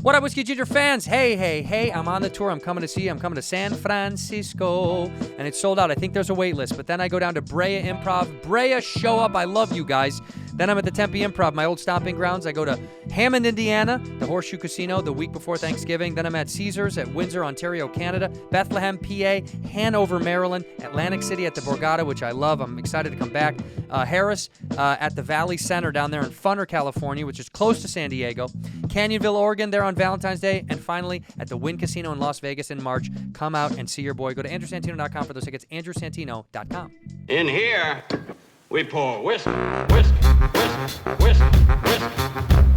What up, Whiskey Ginger fans? Hey, I'm on the tour. I'm coming to see you. I'm coming to San Francisco, and it's sold out. I think there's a wait list, but then I go down to Brea Improv. Brea, show up. I love you guys. Then I'm at the Tempe Improv, my old stomping grounds. I go to Hammond, Indiana, the Horseshoe Casino, the week before Thanksgiving. Then I'm at Caesars at Windsor, Ontario, Canada, Bethlehem, PA, Hanover, Maryland, Atlantic City at the Borgata, which I love. I'm excited to come back. Harris at the Valley Center down there in Funner, California, which is close to San Diego. Canyonville, Oregon, there on Valentine's Day. And finally, at the Wynn Casino in Las Vegas in March. Come out and see your boy. Go to AndrewSantino.com for those tickets. AndrewSantino.com. In here, we pour whisk, whisk, whisk, whisk, whisk.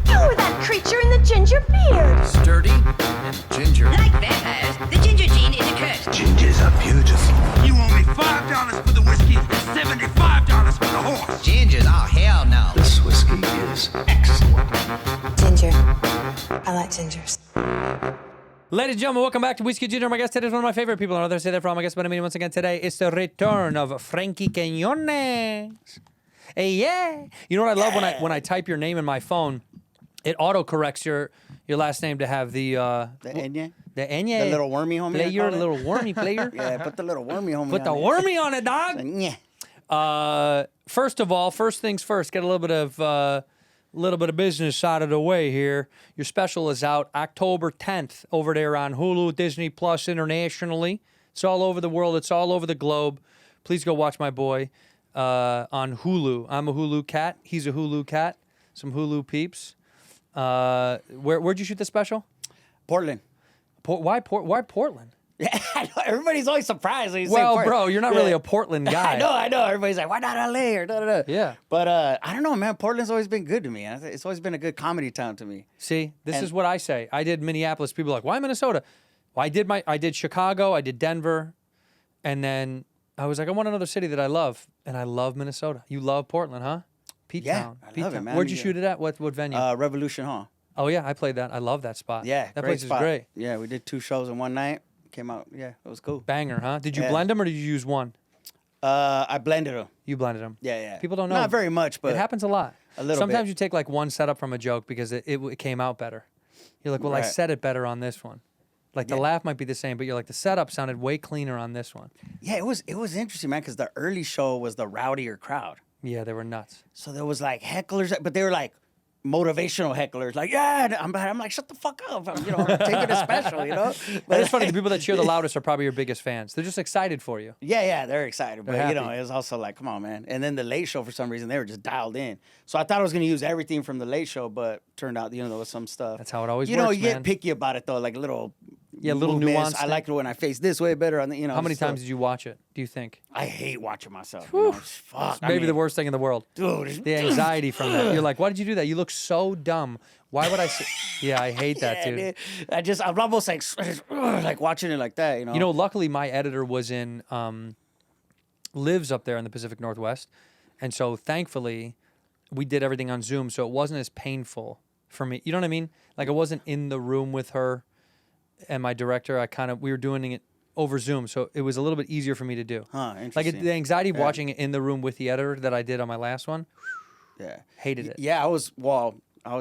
You were that creature in the ginger beard. Sturdy and ginger. Like vampires, the ginger gene is a curse. Gingers are beautiful. You owe me $5 for the whiskey and $75 for the horse. Gingers? Oh, hell no. This whiskey is excellent. Ginger. I like gingers. Ladies and gentlemen, welcome back to Whiskey Ginger. My guest today is one of my favorite people. I know they say that for all my guests, but I mean, once again, today is the return of Frankie Quiñones. Hey, yeah. You know what I love when I type your name in my phone, it auto-corrects your last name to have the Enya? The Enya. The little wormy homie. Player, little wormy player. Yeah, put the little wormy homie Put the on it. wormy on it, dog. Yeah. First of all, first things first, get a little bit of business out of the way here. Your special is out October 10th over there on Hulu, Disney Plus internationally. It's all over the world. It's all over the globe. Please go watch my boy on Hulu. I'm a Hulu cat. He's a Hulu cat. Some Hulu peeps. Where'd you shoot the special? Portland. Why Portland? Yeah, I know. Everybody's always surprised when you say Well, Portland. bro, you're not really a Portland guy. I know. Everybody's like, why not LA or da-da-da. Yeah. But I don't know, man. Portland's always been good to me. It's always been a good comedy town to me. See, this is what I say. I did Minneapolis. People are like, why Minnesota? Well, I did Chicago, I did Denver, and then I was like, I want another city that I love, and I love Minnesota. You love Portland, huh? Pete Town. I love it, man. Where'd you shoot it at? What venue? Revolution Hall. Oh yeah, I played that. I love that spot. Yeah, that great place spot. is great. Yeah, we did 2 shows in one night. Came out, yeah, it was cool. Banger, huh? Did you Yeah. blend them or did you use one? I blended them. You blended them. Yeah. People don't know. Not very much, but it happens a lot. a little Sometimes bit. you take like one setup from a joke because it came out better. You're like, well, I Right. said it better on this one. Like the laugh might be the same, but you're like the setup sounded way cleaner on this one. Yeah, it was interesting, man, because the early show was the rowdier crowd. Yeah, they were nuts. So there was like hecklers, but they were like motivational hecklers. Like, yeah, and I'm like, shut the fuck up. I'm taking a special, But it's funny, the people that cheer the loudest are probably your biggest fans. They're just excited for you. Yeah, they're excited. But, They're it happy. was also like, come on, man. And then the late show, for some reason, they were just dialed in. So I thought I was going to use everything from the late show, but turned out, there was some stuff. That's how it always you works, You get man. picky about it, though, like little little movements. nuance I thing. like it when I face this way better. On the, How many so- times did you watch it, do you think? I hate watching myself. Fuck. Maybe the worst thing in the world. Dude. The anxiety from that. You're like, why did you do that? You look so dumb. Why would I say? Yeah, I hate that, dude. I'm almost like watching it like that, You know, luckily my editor was lives up there in the Pacific Northwest. And so thankfully we did everything on Zoom. So it wasn't as painful for me. You know what I mean? Like I wasn't in the room with her and my director. We were doing it over Zoom. So it was a little bit easier for me to do. Interesting. Like the anxiety of watching it in the room with the editor that I did on my last one. Yeah. Hated it. Yeah, I was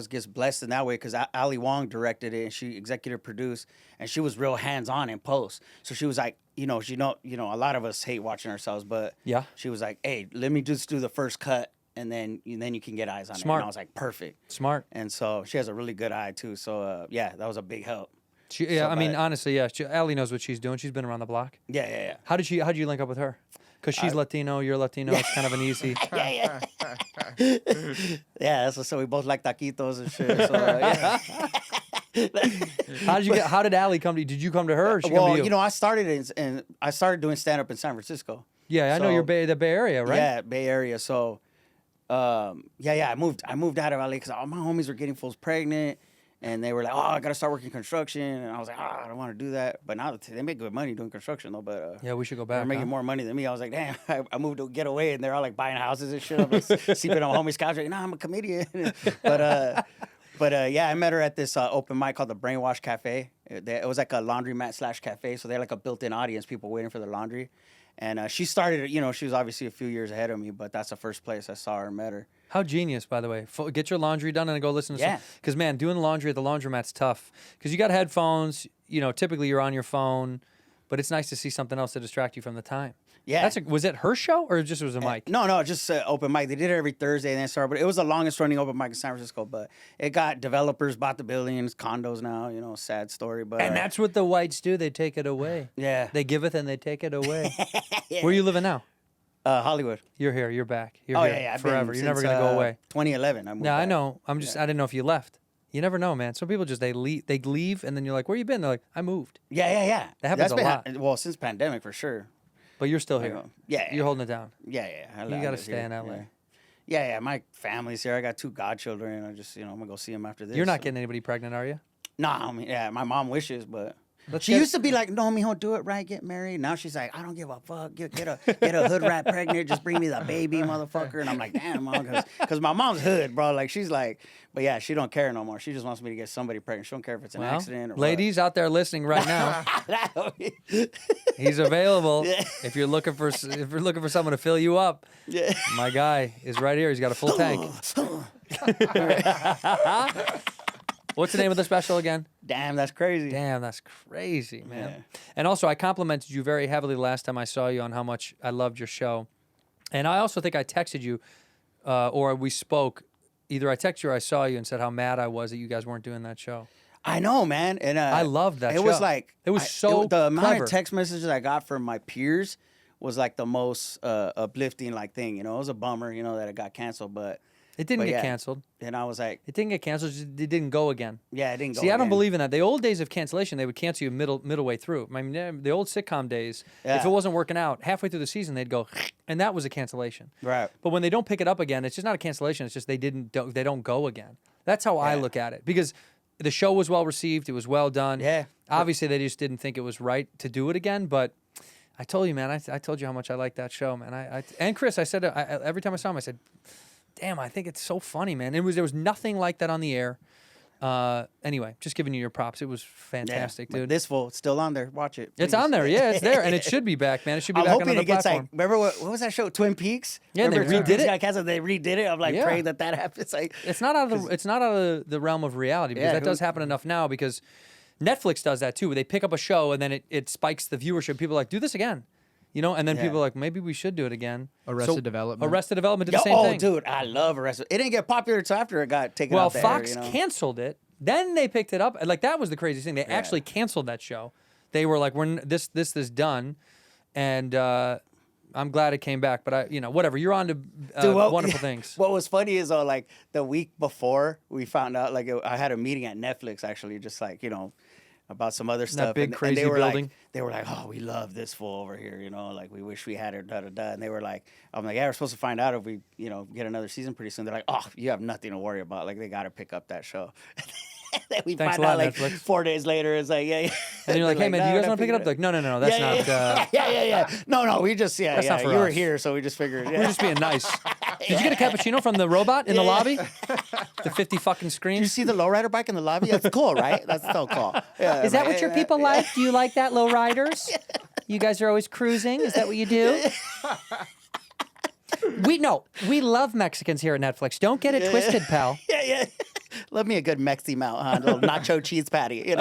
just blessed in that way because Ali Wong directed it and she executive produced and she was real hands-on in post. So she was like, a lot of us hate watching ourselves, but Yeah. she was like, hey, let me just do the first cut and then you can get eyes on Smart. it. And I was like, perfect. Smart. And so she has a really good eye too. So that was a big help. Honestly, yeah. Allie knows what she's doing. She's been around the block. Yeah. How did you link up with her? Because she's Latino, you're Latino. It's kind of an easy. Yeah, so we both like taquitos and shit. So How did Allie come to you? Did you come to her or she come to you? I started doing stand up in San Francisco. Yeah, I know So- you're the Bay Area, right? Yeah, Bay Area. So, I moved out of LA because all my homies were getting fools pregnant, and they were like, "Oh, I gotta start working construction," and I was like, "Oh, I don't want to do that." But now they make good money doing construction though. But Yeah, we should go they're back. making more money than me. I was like, "Damn!" I moved to get away, and they're all like buying houses and shit. I'm like sleeping on my homie's couch. Like, I'm a comedian. But I met her at this open mic called the Brainwash Cafe. It was like a laundromat / cafe, so they had like a built-in audience, people waiting for their laundry. And she started, she was obviously a few years ahead of me, but that's the first place I saw her and met her. How genius, by the way. Get your laundry done and go listen to Yeah. Because, man, doing laundry at the laundromat's tough. Because you got headphones. Typically you're on your phone. But it's nice to see something else to distract you from the time. Yeah. Was it her show or just was a mic? No, just open mic. They did it every Thursday and then started, but it was the longest running open mic in San Francisco. But it got developers bought the buildings, condos now. Sad story. But And that's what the whites do. They take it away. Yeah. They give it and they take it away. Where are you living now? Hollywood. You're here. You're back. You're Oh here yeah. I've forever. been You're never since, gonna go away. 2011. I moved Yeah, I back. know. I didn't know if you left. You never know, man. Some people just they leave and then you're like, where you been? They're like, I moved. Yeah. That happens a lot. Well, since pandemic for sure. But you're still here. Yeah. You're holding it down. Yeah. You got to stay in LA. Yeah. My family's here. I got 2 godchildren. I just, I'm gonna go see them after this. You're not getting anybody pregnant, are you? Nah, I mean, yeah, my mom wishes, but Let's she get- used to be like, "No, mijo, do it right, get married." Now she's like, "I don't give a fuck. Get a hood rat pregnant. Just bring me the baby, motherfucker." And I'm like, "Damn, mom," because my mom's hood, bro. Like she's like, but yeah, she don't care no more. She just wants me to get somebody pregnant. She don't care if it's an accident or ladies out there listening right now, what. he's available. If you're looking for someone to fill you up, Yeah. my guy is right here. He's got a full tank. What's the name of the special again? Damn, that's crazy. Damn, that's crazy, man. Yeah. And also, I complimented you very heavily last time I saw you on how much I loved your show. And I also think I texted you, or we spoke. Either I texted you or I saw you and said how mad I was that you guys weren't doing that show. I know, man. And I loved that It show. was like It was so the amount clever. of text messages I got from my peers was like the most uplifting thing. It was a bummer, that it got canceled, but It didn't But get yeah. canceled. and I was like, It didn't get canceled. It didn't go again. yeah, it didn't go. See, I don't again. believe in that. The old days of cancellation, they would cancel you middle way through. I mean, the old sitcom days, if Yeah. it wasn't working out, halfway through the season, they'd go, and that was a cancellation. Right. But when they don't pick it up again, it's just not a cancellation. It's just they don't go again. That's how I Yeah. look at it. Because the show was well received. It was well done. Yeah. Obviously, they just didn't think it was right to do it again. But I told you, man, I told you how much I like that show, man. And Chris, I said, every time I saw him, I said, damn, I think it's so funny, man. There was nothing like that on the air. Anyway, just giving you your props. It was fantastic, But dude. This fool, it's still on there. Watch it. It's please. on there, yeah, it's there, and it should be back, man. It should be I'm back on hoping another it gets platform. remember what was that show, Twin Peaks? Yeah, they Remember Twin redid Peaks it. got canceled, they redid it. I'm like, Yeah. praying that happens. Like, It's not out of the realm of reality because Yeah, that does happen enough now because Netflix does that too, where they pick up a show and then it spikes the viewership. People are like, do this again. And then Yeah. people are like, maybe we should do it again. Arrested Development. Arrested Development did the same thing. dude, I love Arrested. It didn't get popular until after it got taken Well, off the Fox air, canceled it. Then they picked it up. Like that was the craziest thing. They actually canceled that show. They were like, this is done, and I'm glad it came back. But whatever. You're on to Dude, wonderful things. What was funny is like the week before we found out, like I had a meeting at Netflix actually, just like about some other stuff. big and crazy they were building? Like, they were like, oh, we love this fool over here, like we wish we had her, da da da. And they were like, I'm like, yeah, we're supposed to find out if we, get another season pretty soon. They're like, oh, you have nothing to worry about. Like they got to pick up that show. Then we Thanks find a lot, out like Netflix. 4 days later. It's like, yeah. And you're like, hey man, do you guys want to pick it up? They're like, no, that's not. Yeah. No, we just That's not for you were us. here, so we just figured. We're just being nice. Did you get a cappuccino from the robot in the lobby? The 50 fucking Did you screens. see the lowrider bike in the lobby? That's cool, right? That's so cool. Yeah, Is that what your people like? Do you like that, low riders? You guys are always cruising? Is that what you do? We love Mexicans here at Netflix. Don't get it twisted, pal. Yeah. Love me a good Mexi mount, huh? A little nacho cheese patty,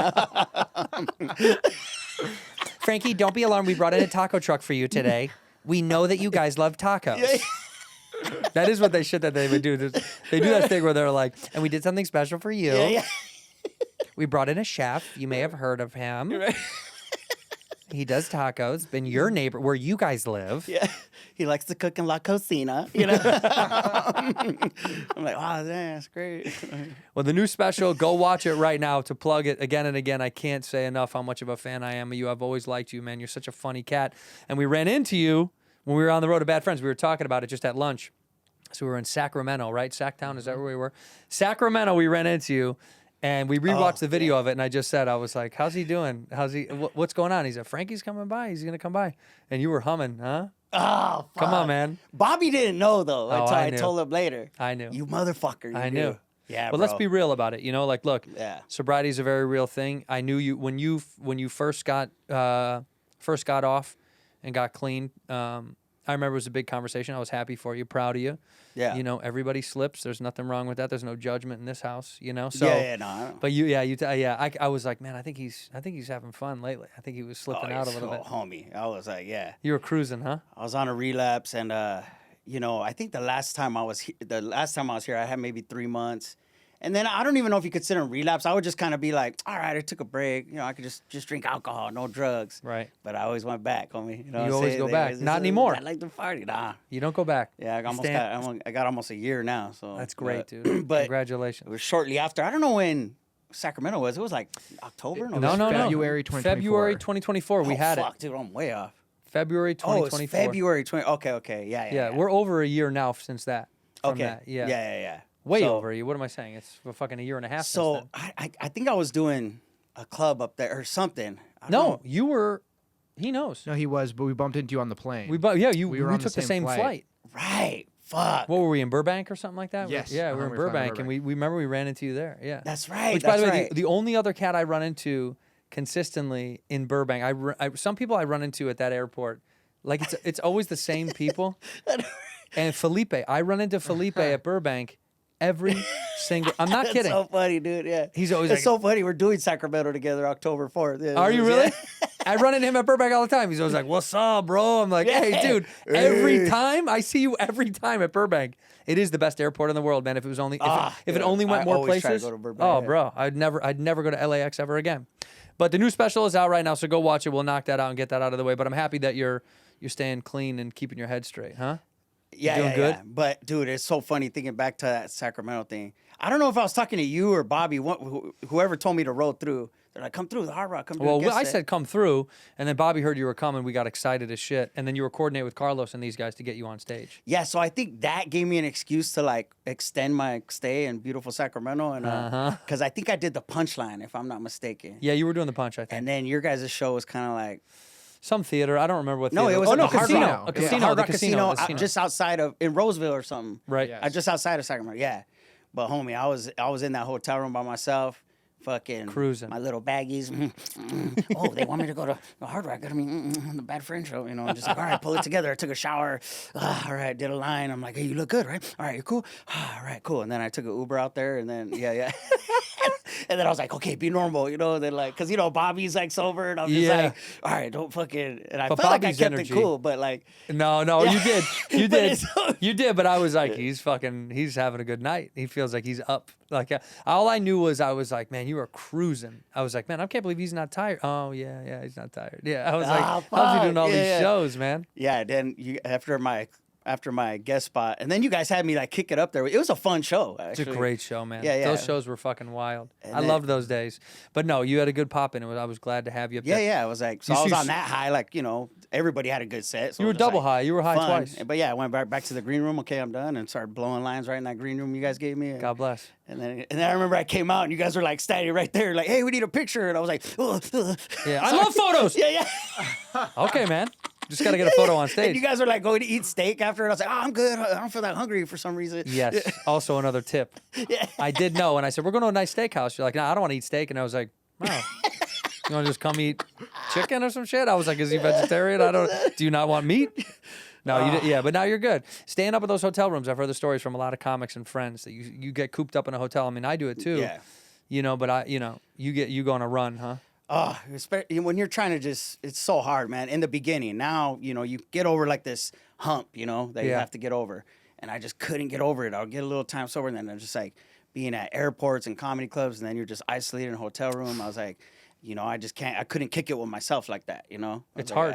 Frankie, don't be alarmed. We brought in a taco truck for you today. We know that you guys love tacos. That is what they would do. They do that thing where they're like, And we did something special for you. Yeah. We brought in a chef. You may have heard of him. He does tacos. Been your neighbor where you guys live. Yeah. He likes to cook in La Cocina, I'm like, oh, that's great. well, the new special, go watch it right now to plug it again and again. I can't say enough how much of a fan I am of you. I've always liked you, man. You're such a funny cat. And we ran into you when we were on the road to Bad Friends. We were talking about it just at lunch. So we were in Sacramento, right? Sacktown, is that where we were? Sacramento, we ran into you. And we rewatched the video of it, and I just said, I was like, how's he doing? What's going on? He said, Frankie's coming by. He's going to come by. And you were humming, huh? Oh, fuck. Come on, man. Bobby didn't know, though, until I I knew. told him later. I knew. You motherfucker. You I knew. Yeah, But let's be real about it. Look, Yeah. sobriety is a very real thing. I knew you when you first got off and got clean. I remember it was a big conversation. I was happy for you, proud of you. Yeah. You know, everybody slips. There's nothing wrong with that. There's no judgment in this house. You know. So. No. I don't. But I was like, man, I think he's having fun lately. I think he was slipping out a little bit. Homie, I was like, yeah. You were cruising, huh? I was on a relapse, and you know, I think the last time I was here, I had maybe 3 months. And then I don't even know if you consider it relapse. I would just kind of be like, all right, I took a break. You know, I could just drink alcohol, no drugs. Right. But I always went back, homie. You know what You I'm always saying? go back. Not anymore. I like to party. Nah. You don't go back. Yeah, I got almost a year now. So That's great, dude. But Congratulations. it was shortly after. I don't know when Sacramento was. It was like October? No. February 2024. February 2024. We had fuck, it. dude, I'm way off. February 2024. Oh, it's February 20. Okay. Yeah. We're over a year now since that. From Okay. That. Yeah. Yeah. Way So- over a year. What am I saying? It's a fucking a year and a half. So since then. I think I was doing a club up there or something. I don't No, know. you were. He knows. No, he was, but we bumped into you on the plane. We were on took the same flight. flight. Right. Fuck. What were we in Burbank or something like that? Yes. Yeah, we were in we were flying to Burbank, and we remember we ran into you there. Yeah. That's right. Which, by that's the way, right. the only other cat I run into consistently in Burbank, some people I run into at that airport, like it's always the same people. And Felipe, I run into Felipe at Burbank every single. I'm not That's kidding. so funny, dude. Yeah. He's always It's like, so funny. We're doing Sacramento together October 4th. Yeah, "Are you yeah. really?" I run into him at Burbank all the time. He's always like, "What's up, bro?" I'm like, "Hey, dude." Every time I see you, every time at Burbank, it is the best airport in the world, man. If it was only, if it only went I more always try to places, go to Burbank, oh, yeah. bro, I'd never go to LAX ever again. But the new special is out right now, so go watch it. We'll knock that out and get that out of the way. But I'm happy that you're staying clean and keeping your head straight, huh? Yeah, doing yeah, good? yeah. But dude, it's so funny thinking back to that Sacramento thing. I don't know if I was talking to you or Bobby, whoever told me to roll through. They're like, come through the Hard Rock. Come through. Well, I said come through, and then Bobby heard you were coming. We got excited as shit, and then you were coordinating with Carlos and these guys to get you on stage. Yeah, so I think that gave me an excuse to like extend my stay in beautiful Sacramento, and because I think I did the punchline, if I'm not mistaken. Yeah, you were doing the punch, I think. And then your guys' show was kind of like Some theater. I don't remember what no, theater. it was oh at no, the Hard casino. Rock. A It was casino. Hard The Rock casino. just outside of in Roseville or something. Right. Yes. Just outside of Sacramento. Yeah, but homie, I was in that hotel room by myself. Fucking Cruising. my little baggies. Oh, they want me to go to the Hard Rock. I mean, the Bad Friend show. You know, I'm just like, all right, pull it together. I took a shower. All right, did a line. I'm like, hey, you look good, right? All right, you're cool. All right, cool. And then I took an Uber out there, and then yeah. And then I was like, okay, be normal, you know. Then like, cause you know Bobby's like sober, and I'm just Yeah. like, all right, don't fucking. And I But felt like I Bobby's kept energy- it cool, but like, No, Yeah. you did. You But did. it's- You did, but I was like, he's having a good night. He feels like he's up. Like, all I knew was I was like, man, you are cruising. I was like, man, I can't believe he's not tired. Oh, yeah, he's not tired. Yeah, I was like, how's he fuck, doing all these yeah. shows, man? yeah. Then you after my guest spot, and then you guys had me like kick it up there. It was a fun show. It's Actually. a great show, man. Yeah, yeah. Those shows were fucking wild. And I then- loved those days. But no, you had a good pop in it. I was glad to have you up Yeah, there. yeah. I was like, so You I was see- on that high, like, you know, everybody had a good set. So You it were was just, double like, high. You were high fun. twice. But yeah, I went back to the green room. Okay, I'm done, and started blowing lines right in that green room you guys gave me. God bless. And then I remember I came out and you guys were like standing right there, like, hey, we need a picture. And I was like, Yeah, I love photos. yeah. Okay, man. Just got to get a photo on And stage. you guys were like going to eat steak after, and I was like, oh, I'm good. I don't feel that hungry for some reason. Yes. Also, another tip. Yeah. I did know, and I said, we're going to a nice steakhouse. You're like, no, I don't want to eat steak. And I was like, wow. You want to just come eat chicken or some shit? I was like, is he vegetarian? Do you not want meat? No, you did, yeah, but now you're good. Staying up at those hotel rooms, I've heard the stories from a lot of comics and friends that you get cooped up in a hotel. I mean, I do it too. Yeah. You know, but you go on a run, huh? Oh, when you're trying to it's so hard, man. In the beginning, now, you know, you get over like this hump, you know, that you Yeah. have to get over. And I just couldn't get over it. I'll get a little time sober, and then I'm just like being at airports and comedy clubs, and then you're just isolated in a hotel room. I was like, you know, I couldn't kick it with myself like that, you know? It's like, hard.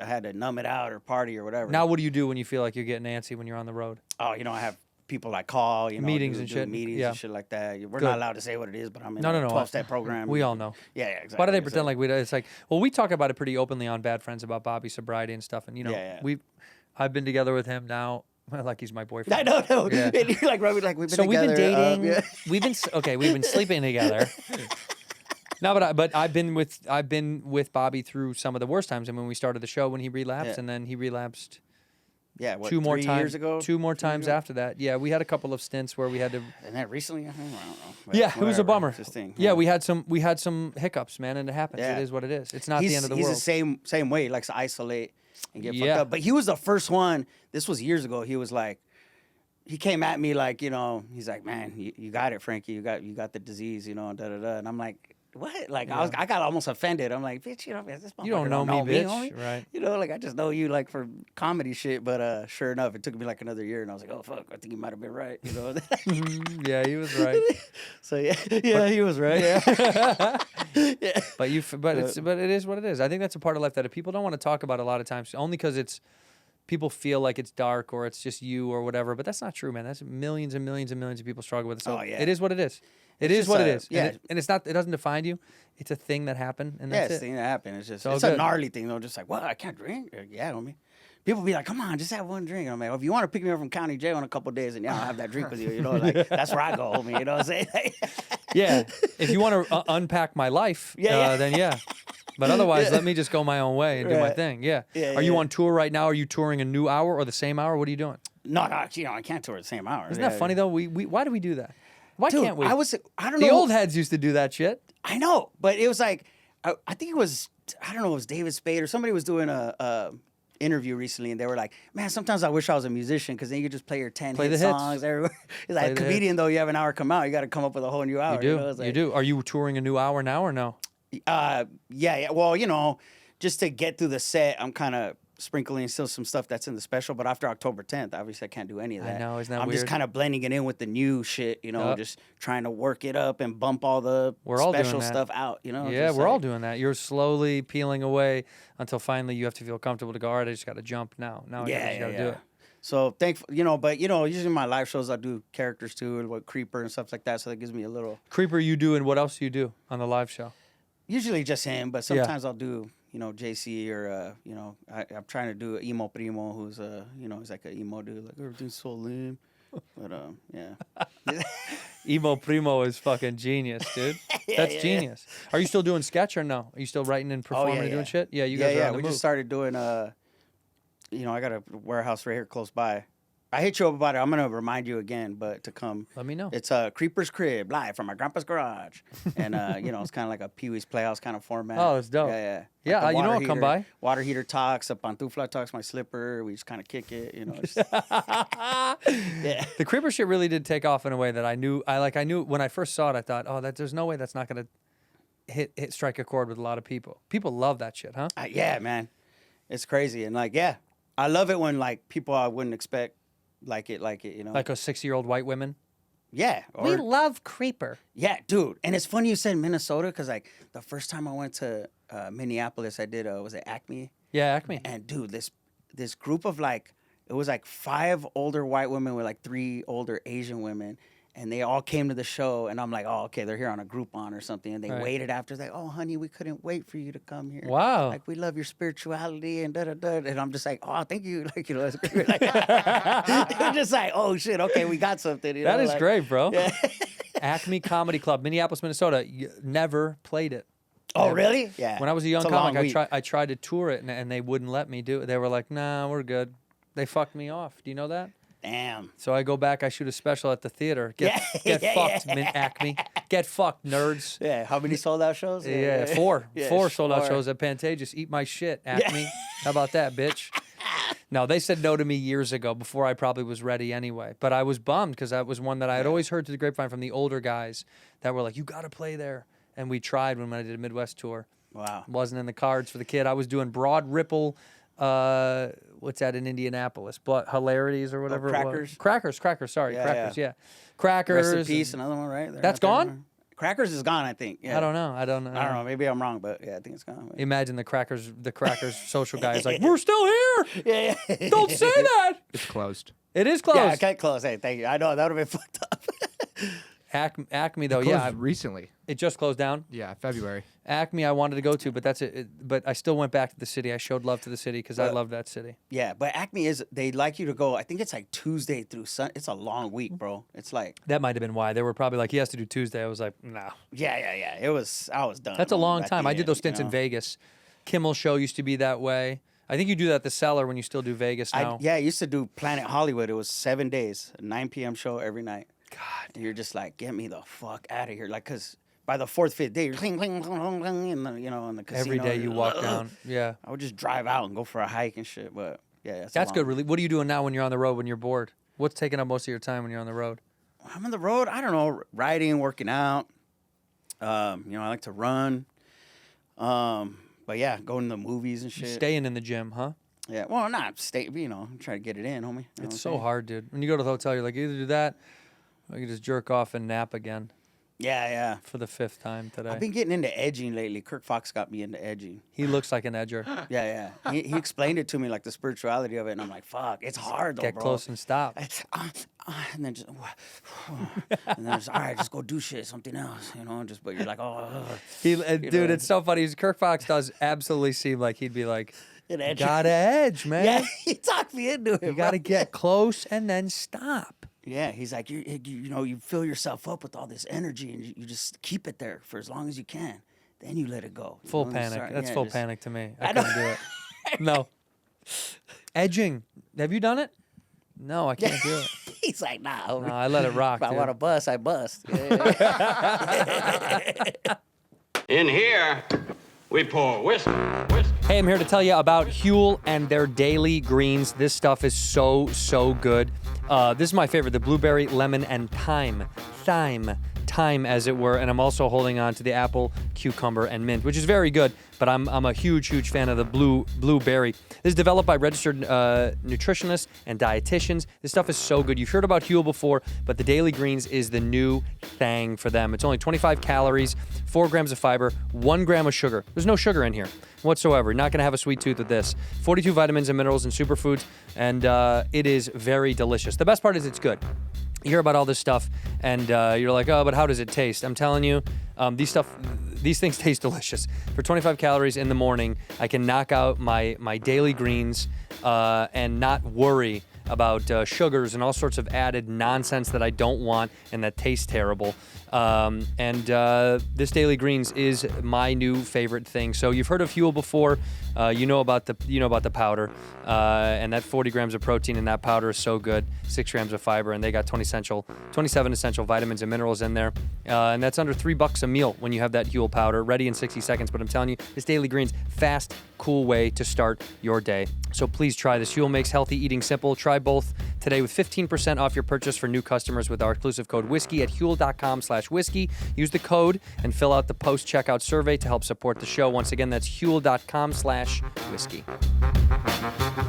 I had to numb it out or party or whatever. Now, what do you do when you feel like you're getting antsy when you're on the road? Oh, you know, I have people I call, you know, Meetings do and shit. meetings Yeah. and shit like that. We're Good. not allowed to say what it is, but I'm in No. a 12-step program. We all know. Yeah, exactly. Why do they pretend like we? It's like, well, we talk about it pretty openly on Bad Friends about Bobby's sobriety and stuff, and you know, Yeah. I've been together with him now, like he's my boyfriend. I know. Yeah. And you're like, Robbie, like we've been So together. we've been dating. yeah. We've been sleeping together. No, but I've been with Bobby through some of the worst times. And when we started the show, when he relapsed, Yeah. and then he relapsed Yeah, what, two more 3 times. years ago? 2 more 2 years times ago? after that. Yeah, we had a couple of stints where we had to. And that recently, I don't know. But Yeah, it was a whatever, bummer. it's his thing. Yeah, we had some hiccups, man, and it happens. Yeah. It is what it is. It's not the end of the he's world. the same way. He likes to isolate. and get fucked up. But he was the first one. This was years ago. He was like, he came at me like, you know, he's like, man, you got it, Frankie. You got the disease, you know, da da da. And I'm like, what? Like I got almost offended. I'm like, bitch, you know, this You don't know me, bitch. homie. Right. You know, like I just know you like for comedy shit. But sure enough, it took me like another year, and I was like, oh fuck, I think you might have been right. You know. Yeah, he was right. So yeah, he was right. Yeah. Yeah. But it is what it is. I think that's a part of life that people don't want to talk about a lot of times, only because it's people feel like it's dark or it's just you or whatever. But that's not true, man. That's millions and millions and millions of people struggle with it. So it is what it is. It is what it is. Yeah. And it's not. It doesn't define you. It's a thing that happened, and that's it's it. a thing that happened. It's just all it's good. a gnarly thing though. Just like, what? I can't drink. Yeah, homie. People be like, come on, just have one drink. And I'm like, if you want to pick me up from county jail in a couple of days, and I'll have that drink with you. You know, like that's where I go, homie. You know what I'm saying? Yeah. If you want to unpack my life, then yeah. But otherwise, let me just go my own way and do my thing. Yeah. Are you on tour right now? Are you touring a new hour or the same hour? What are you doing? No, you know, I can't tour the same hour. Isn't that funny though? We why do we do that? Why Dude, can't we? I don't know. The old heads used to do that shit. I know, but it was like, I think it was, I don't know, it was David Spade or somebody was doing a interview recently, and they were like, man, sometimes I wish I was a musician because then you could just play your 10 Play hit the hits. songs everywhere. It's like, comedian though, you have an hour come out, you got to come up with a whole new hour. You do. know? It's like, You do. Are you touring a new hour now or no? Yeah. Well, you know, just to get through the set, I'm kind of sprinkling still some stuff that's in the special, but after October 10th, obviously I can't do any of that. I know, isn't that I'm weird? just kind of blending it in with the new shit, you know, just trying to work it up and bump all the special stuff out, you know? Yeah, just we're all like- doing that. You're slowly peeling away until finally you have to feel comfortable to go, all right, I just got to jump now. Now I just got to do it. So thankful, you know, but you know, usually my live shows I do characters too, and what Creeper and stuff like that. So that gives me a little. Creeper, you do, and what else do you do on the live show? Usually just him, but sometimes I'll do, you know, JC or you know, I'm trying to do Emo Primo, who's you know, he's like an emo dude, like everything's so lame. But yeah. Emo Primo is fucking genius, dude. That's genius. Are you still doing sketch or no? Are you still writing and performing and doing shit? Yeah, you guys are on the we move. just started doing you know, I got a warehouse right here close by. I hit you up about it. I'm gonna remind you again, but to come. Let me know. It's Creeper's Crib, live from my grandpa's garage, and you know, it's kind of like a Pee Wee's Playhouse kind of format. Oh, it's dope. Yeah. Yeah, Like the you know water I'll come heater- by. Water heater talks, a pantufla talks, my slipper. We just kind of kick it, you know. Yeah. The Creeper shit really did take off in a way that I knew when I first saw it, I thought, oh, there's no way that's not gonna hit strike a chord with a lot of people. People love that shit, huh? Yeah, man, it's crazy, and like, yeah, I love it when like people I wouldn't expect like it, you know. Like a 60-year-old white women. Yeah. We love Creeper. Yeah, dude. And it's funny you said Minnesota because, like, the first time I went to Minneapolis, I did, was it Acme? Yeah, Acme. And, dude, this group of, like, it was, like, 5 older white women with, like, 3 older Asian women. And they all came to the show. And I'm like, oh, okay, they're here on a Groupon or something. And they waited after. Like, oh, honey, we couldn't wait for you to come here. Wow. Like, we love your spirituality and da-da-da. And I'm just like, oh, thank you. Like, you know, it's great. Like, I'm just like, oh, shit, okay, we got something. You That know? is like, great, bro. Yeah. Acme Comedy Club, Minneapolis, Minnesota. Never played it. Oh, really? Yeah. When I was a young It's a long comic, week. I tried to tour it, and they wouldn't let me do it. They were like, nah, we're good. They fucked me off. Do you know that? Damn. So I go back, I shoot a special at the theater. Get fucked, Acme. Get fucked, nerds. Yeah. How many sold out shows? Yeah, 4. Yeah, 4 sold out 4. shows at Pantages. Eat my shit, Acme. How about that, bitch? No, they said no to me years ago before I probably was ready anyway. But I was bummed because that was one that I had always heard through the grapevine from the older guys that were like, you got to play there. And we tried when I did a Midwest tour. Wow. Wasn't in the cards for the kid. I was doing Broad Ripple, what's that in Indianapolis? Hilarities or whatever. Crackers? Crackers, sorry. Yeah, Crackers, yeah. yeah. Crackers. Rest in peace, another one, right? They're That's not there gone? anymore. Crackers is gone, I think. Yeah. I don't know. I don't know. Maybe I'm wrong, but yeah, I think it's gone. Imagine the Crackers social guy is like, we're still here. Yeah. Don't say that. It's closed. It is closed. Yeah, okay, close. Hey, thank you. I know that would have been fucked up. Acme though, Closed recently. it just closed down. Yeah, February. Acme, I wanted to go to, but that's it. But I still went back to the city. I showed love to the city because I love that city. Yeah, but Acme they like you to go. I think it's like Tuesday through Sunday. It's a long week, bro. It's like That might have been why they were probably like, he has to do Tuesday. I was like, no. yeah. I was done. That's a long at time. the I did end, those stints you in know? Vegas. Kimmel show used to be that way. I think you do that at the Cellar when you still do Vegas now. I used to do Planet Hollywood. It was 7 days, a 9 p.m. show every night. God, and you're just like, get me the fuck out of here, like, cause by the 4th, 5th day, cling, cling, cling, cling, cling, in the, in the casino. Every day you walk down. Yeah. I would just drive out and go for a hike and shit. But yeah, That's good. Really. What are you doing now when you're on the road, when you're bored? What's taking up most of your time when you're on the road? I'm on the road. I don't know, riding, working out. I like to run. But yeah, going to the movies and shit. Staying in the gym, huh? Yeah, well, not stay. I'm trying to get it in, homie. It's so hard, dude. When you go to the hotel, you're like, either do that, or you just jerk off and nap again. Yeah. For the 5th time today. I've been getting into edging lately. Kirk Fox got me into edging. He looks like an edger. Yeah. He explained it to me, like the spirituality of it, and I'm like, fuck, it's hard though, Get bro. close and stop. And then just, all right, just go do shit, something else, but you're like, oh. Dude, it's so funny. Kirk Fox does absolutely seem like he'd be like, An edge. gotta edge, man. Yeah, he talked me into it. You gotta get close and then stop. Yeah, he's like, you fill yourself up with all this energy, and you just keep it there for as long as you can. Then you let it go. Full panic. That's full panic to me. I know. couldn't do it. No. Edging. Have you done it? No, I can't do it. He's like, nah. Homie. No, I let it rock. If I dude. want to bust, I bust. In here, we pour whiskey. Hey, I'm here to tell you about Huel and their daily greens. This stuff is so good. This is my favorite, the blueberry, lemon, and thyme, as it were. And I'm also holding on to the apple, cucumber, and mint, which is very good. But I'm a huge fan of the blueberry. This is developed by registered nutritionists and dietitians. This stuff is so good. You've heard about Huel before, but the Daily Greens is the new thing for them. It's only 25 calories, 4 grams of fiber, 1 gram of sugar. There's no sugar in here whatsoever. You're not going to have a sweet tooth with this. 42 vitamins and minerals and superfoods, and it is very delicious. The best part is it's good. You hear about all this stuff, and you're like, oh, but how does it taste? I'm telling you, these things taste delicious. For 25 calories in the morning, I can knock out my daily greens and not worry about sugars and all sorts of added nonsense that I don't want and that tastes terrible. This Daily Greens is my new favorite thing. So you've heard of Huel before. You know about the powder, and that 40 grams of protein in that powder is so good. 6 grams of fiber, and they got 27 essential vitamins and minerals in there. And that's under $3 a meal when you have that Huel powder, ready in 60 seconds. But I'm telling you, this Daily Greens, fast, cool way to start your day. So please try this. Huel makes healthy eating simple. Try both today with 15% off your purchase for new customers with our exclusive code whiskey at huel.com/whiskey. Use the code and fill out the post-checkout survey to help support the show. Once again, that's huel.com/whiskey.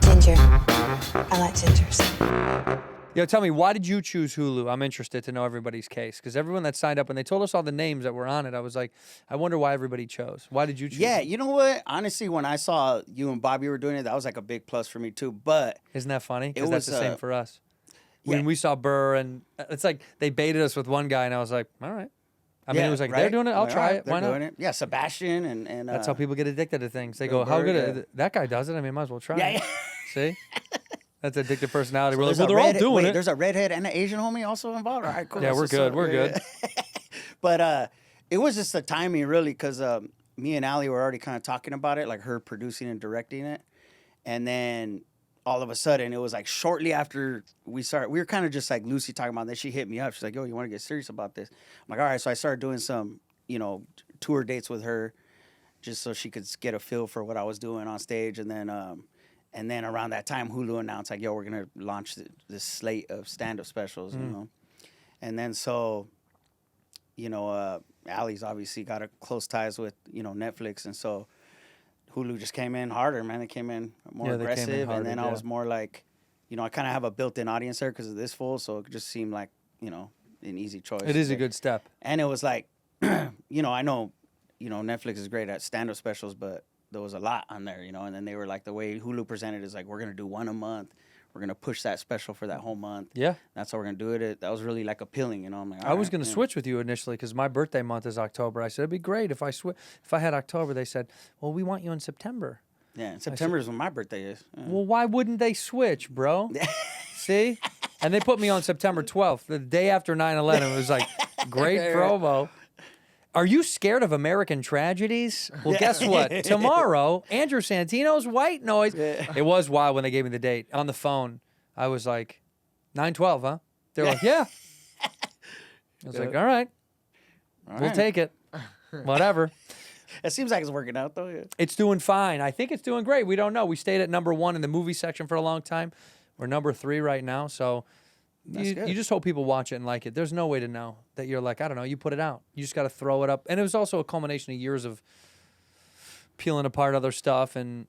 Ginger. I like gingers. Yo, tell me, why did you choose Hulu? I'm interested to know everybody's case. Because everyone that signed up, and they told us all the names that were on it, I was like, I wonder why everybody chose. Why did you choose Yeah, it? you know what? Honestly, when I saw you and Bobby were doing it, that was like a big plus for me too. But Isn't that funny? Because It that's was, the same for us. When yeah. we saw Burr, and it's like they baited us with one guy, and I was like, all right. I mean, it was like, they're doing it, I'll try it. Why not? Doing it. Yeah, Sebastian and That's how people get addicted to things. They Bill go, how Burr, good yeah. that guy does it? I mean, might as well try Yeah, it. yeah. See? That's addictive personality. So We're like, there's well, a they're all redhead- doing wait, it. There's a redhead and an Asian homie also involved. All right, cool. Yeah, That's we're what's good. up. We're Yeah, good. yeah. But it was just the timing, really, because me and Ali were already kind of talking about it, like her producing and directing it. And then all of a sudden, it was like shortly after we were kind of just like Lucy talking about this. She hit me up. She's like, yo, you want to get serious about this? I'm like, all right. So I started doing some, tour dates with her just so she could get a feel for what I was doing on stage. And then around that time, Hulu announced, like, yo, we're going to launch this slate of stand-up specials, And then so, Ali's obviously got a close ties with, Netflix. And so Hulu just came in harder, man. They came in more aggressive. harder, and then yeah. I was more like, I kind of have a built-in audience there because of this fool. So it just seemed like, an easy choice. It is a good step. And it was like, I know, Netflix is great at stand-up specials, but there was a lot on there, and then they were like, the way Hulu presented is like, we're going to do one a month. We're going to push that special for that whole month. Yeah. That's how we're going to do it. That was really like appealing, I'm like, I was going to switch with you initially because my birthday month is October. I said, it'd be great if I had October. They said, well, we want you in September. Yeah, September is when my birthday is. Yeah. Well, why wouldn't they switch, bro? See? And they put me on September 12th, the day after 9/11. It was like, great promo. Are you scared of American tragedies? Well, guess what? Tomorrow, Andrew Santino's White Noise. Yeah. It was wild when they gave me the date. On the phone, I was like, 9/12, huh? They're like, yeah. I was like, all right. We'll take it. Whatever. It seems like it's working out though. Yeah. It's doing fine. I think it's doing great. We don't know. We stayed at number 1 in the movie section for a long time. We're number 3 right now. So you just hope people watch it and like it. There's no way to know that you're like, I don't know, you put it out. You just got to throw it up. And it was also a culmination of years of peeling apart other stuff and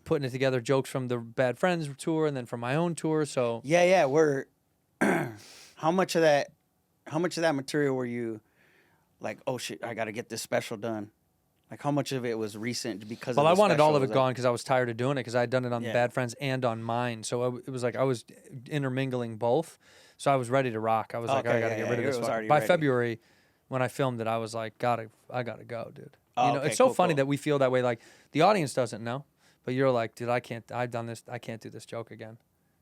putting it together, jokes from the Bad Friends tour and then from my own tour. So Yeah. We're how much of that material were you like, oh shit, I got to get this special done? Like, how much of it was recent because Well, of I the wanted all of special? it gone because I was tired of doing it because I had done it on the Yeah. Bad Friends and on mine. So it was like I was intermingling both. So I was ready to rock. I was like, Okay, I got to yeah, get rid of yeah, this. it was fuck. already By ready. February, when I filmed it, I was like, I gotta go, dude. Oh, you know, okay, it's so cool, funny cool. that we feel that way. Like the audience doesn't know, but you're like, dude, I've done this. I can't do this joke again.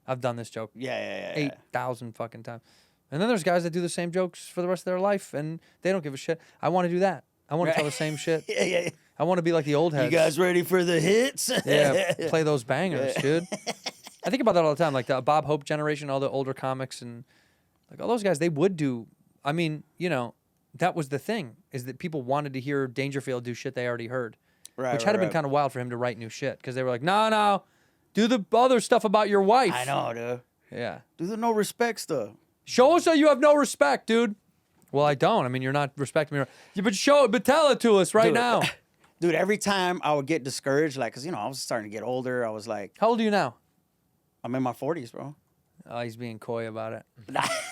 I've done this joke Yeah. 8,000 fucking times. And then there's guys that do the same jokes for the rest of their life and they don't give a shit. I want to do that. I want to tell the same shit. Yeah. I want to be like the old heads. You guys ready for the hits? Yeah, play those bangers, dude. I think about that all the time. Like the Bob Hope generation, all the older comics, and like all those guys, they would do. I mean, you know, that was the thing, is that people wanted to hear Dangerfield do shit they already heard. Right, Which had been kind of wild for him to write new shit because they were like, no, do the other stuff about your wife. I know, dude. Yeah. Do the no respect stuff. Show us that you have no respect, dude. Well, I don't. I mean, you're not respecting me. Yeah, but tell it to us right Dude. now. Dude, every time I would get discouraged, like, because, you know, I was starting to get older. I was like, How old are you now? I'm in my 40s, bro. Oh, he's being coy about it.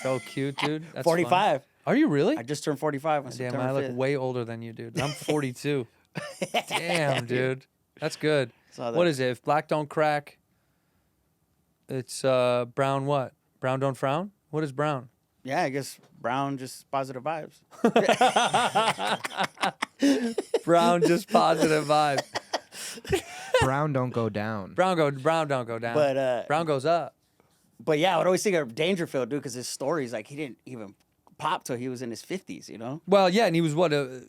So cute, dude. That's 45. funny. Are you really? I just turned 45 on Damn, September I look 5th. way older than you, dude. I'm 42. Damn, dude. That's good. Saw that. What is it? If black don't crack, it's brown what? Brown don't frown? What is brown? Yeah, I guess brown, just positive vibes. Brown, just positive vibes. Brown don't go down. Brown don't go down. But, brown goes up. But yeah, I would always think of Dangerfield, dude, because his stories, like, he didn't even pop till he was in his 50s, you know? Well, yeah, and he was what, a